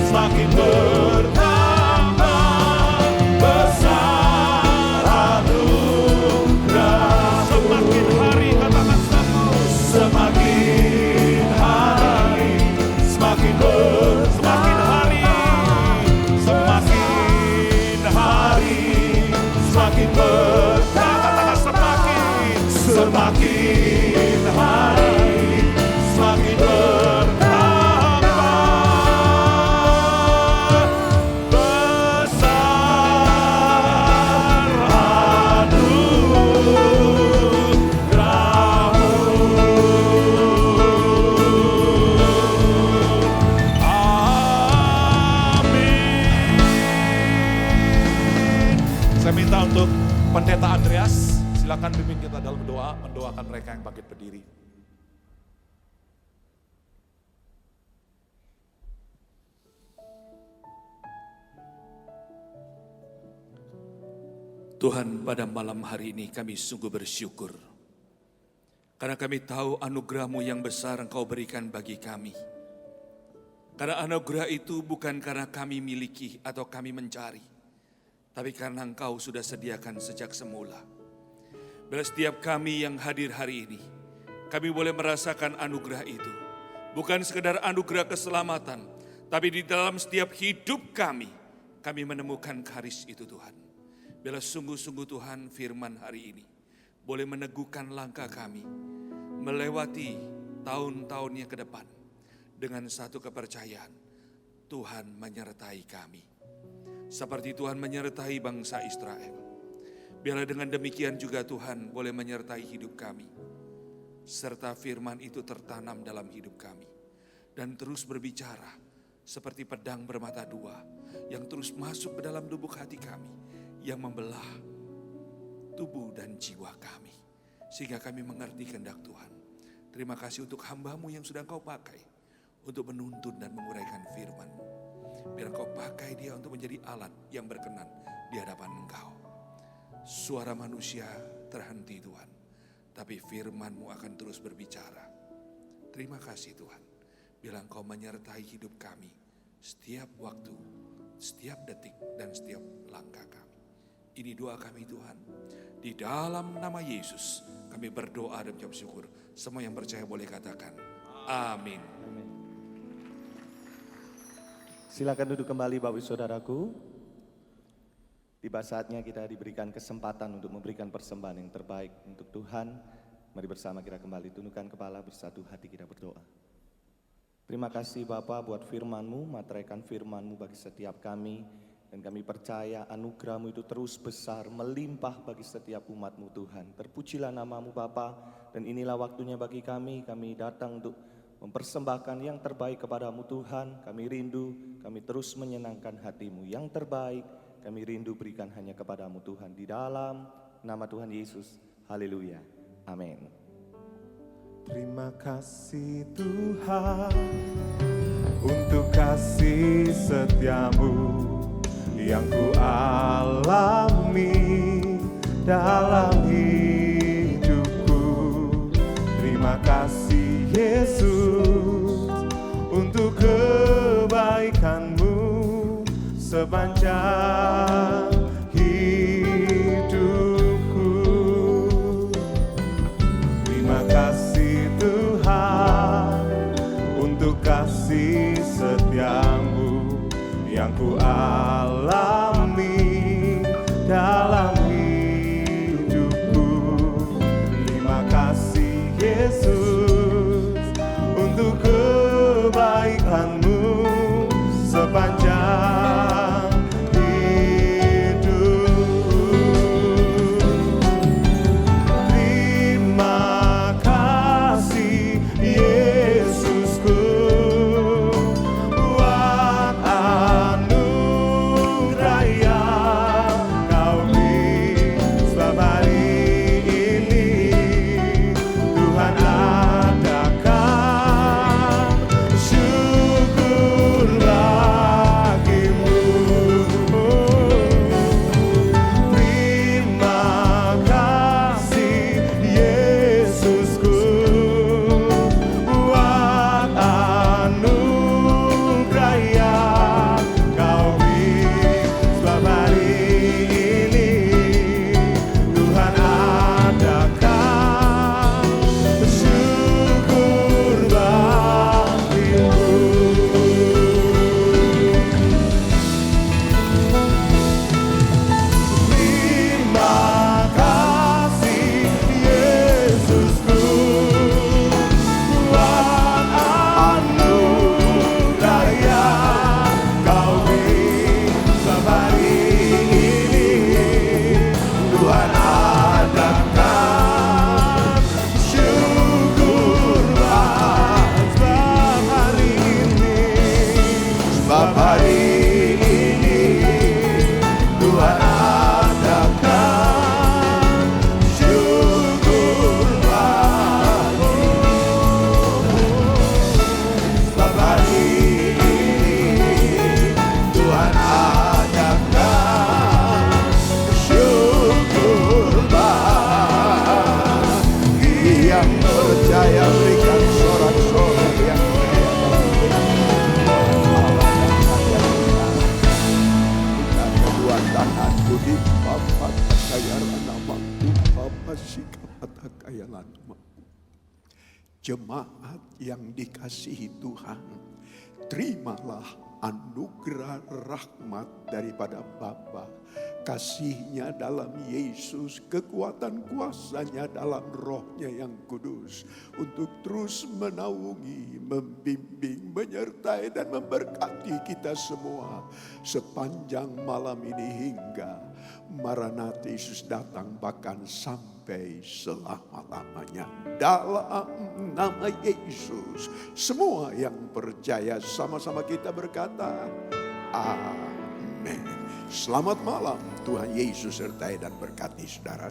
semakin bertambah besar anugerah. Semakin hari, katakan semakin hari semakin semakin hari semakin katakan semakin hari semakin bertambah besar anugerah-Mu. Amin. Saya minta untuk Pendeta Andreas, silakan pimpin kita dalam doa, mendoakan mereka yang bangkit berdiri. Tuhan, pada malam hari ini kami sungguh bersyukur. Karena kami tahu anugerah-Mu yang besar Engkau berikan bagi kami. Karena anugerah itu bukan karena kami miliki atau kami mencari. tapi karena Engkau sudah sediakan sejak semula. Bila setiap kami yang hadir hari ini, kami boleh merasakan anugerah itu. Bukan sekedar anugerah keselamatan, tapi di dalam setiap hidup kami menemukan karis itu Tuhan. Bila sungguh-sungguh Tuhan firman hari ini boleh meneguhkan langkah kami melewati tahun-tahunnya ke depan dengan satu kepercayaan, Tuhan menyertai kami. Seperti Tuhan menyertai bangsa Israel. Biarlah dengan demikian juga Tuhan boleh menyertai hidup kami. Serta firman itu tertanam dalam hidup kami. Dan terus berbicara seperti pedang bermata dua yang terus masuk ke dalam lubuk hati kami. Yang membelah tubuh dan jiwa kami. Sehingga kami mengerti kehendak Tuhan. Terima kasih untuk hamba-Mu yang sudah Engkau pakai untuk menuntun dan menguraikan firman-Mu. Biar Engkau pakai dia untuk menjadi alat yang berkenan di hadapan Engkau. Suara manusia terhenti Tuhan, tapi firman-Mu akan terus berbicara. Terima kasih Tuhan, bila Engkau menyertai hidup kami setiap waktu, setiap detik, dan setiap langkah kami. Ini doa kami Tuhan, di dalam nama Yesus kami berdoa dan mengucap syukur. Semua yang percaya boleh katakan amin. Silakan duduk kembali Bapak Ibu Saudaraku. Tiba saatnya kita diberikan kesempatan untuk memberikan persembahan yang terbaik untuk Tuhan. Mari bersama kita kembali tundukkan kepala, bersatu hati kita berdoa. Terima kasih Bapa buat firman-Mu, materaikan firman-Mu bagi setiap kami. Dan kami percaya anugerah-Mu itu terus besar, melimpah bagi setiap umat-Mu Tuhan. Terpujilah nama-Mu Bapa, dan inilah waktunya bagi kami datang untuk mempersembahkan yang terbaik kepadamu Tuhan. Kami rindu, kami terus menyenangkan hati-Mu. Yang terbaik kami rindu berikan hanya kepadamu Tuhan. Di dalam nama Tuhan Yesus. Haleluya. Amin. Terima kasih Tuhan untuk kasih setiamu yang ku alami dalam hidupku. Terima kasih Yesus untuk kebaikan-Mu sepanjang hidupku. Terima kasih Tuhan untuk kasih setia-Mu yang ku alami dalam hidupku. Terima kasih Yesus untuk kebaikan-Mu sepanjang hidupku. Terima kasih Yesusku buat anugerah yang Kau beri setiap hari ini. Tuhan adakan syukur bagimu. Terima kasih Yesusku buat anugerah yang Kau beri setiap hari ini. Tuhan adakan syukur bagimu. Terima kasih Yesusku buat anugerah yang Kau beri setiap hari ini. Tuhan adakan syukur setiap hari ini. Setiap hari ini Tuhan adakan syukur bagimu. Setiap hari ini Tuhan adakan syukur bagi yang percaya. Berikan sorak-sorak yang pelayananmu. Jemaat yang dikasihi Tuhan, terimalah anugerah rahmat daripada Bapa, kasihnya dalam Yesus, kekuatan kuasanya dalam Rohnya yang kudus, untuk terus menaungi, membimbing, menyertai dan memberkati kita semua sepanjang malam ini hingga Maranatha Yesus datang, bahkan sampai selama-lamanya. Dalam nama Yesus, semua yang percaya sama-sama kita berkata, amin. Selamat malam, Tuhan Yesus sertai dan berkati saudara.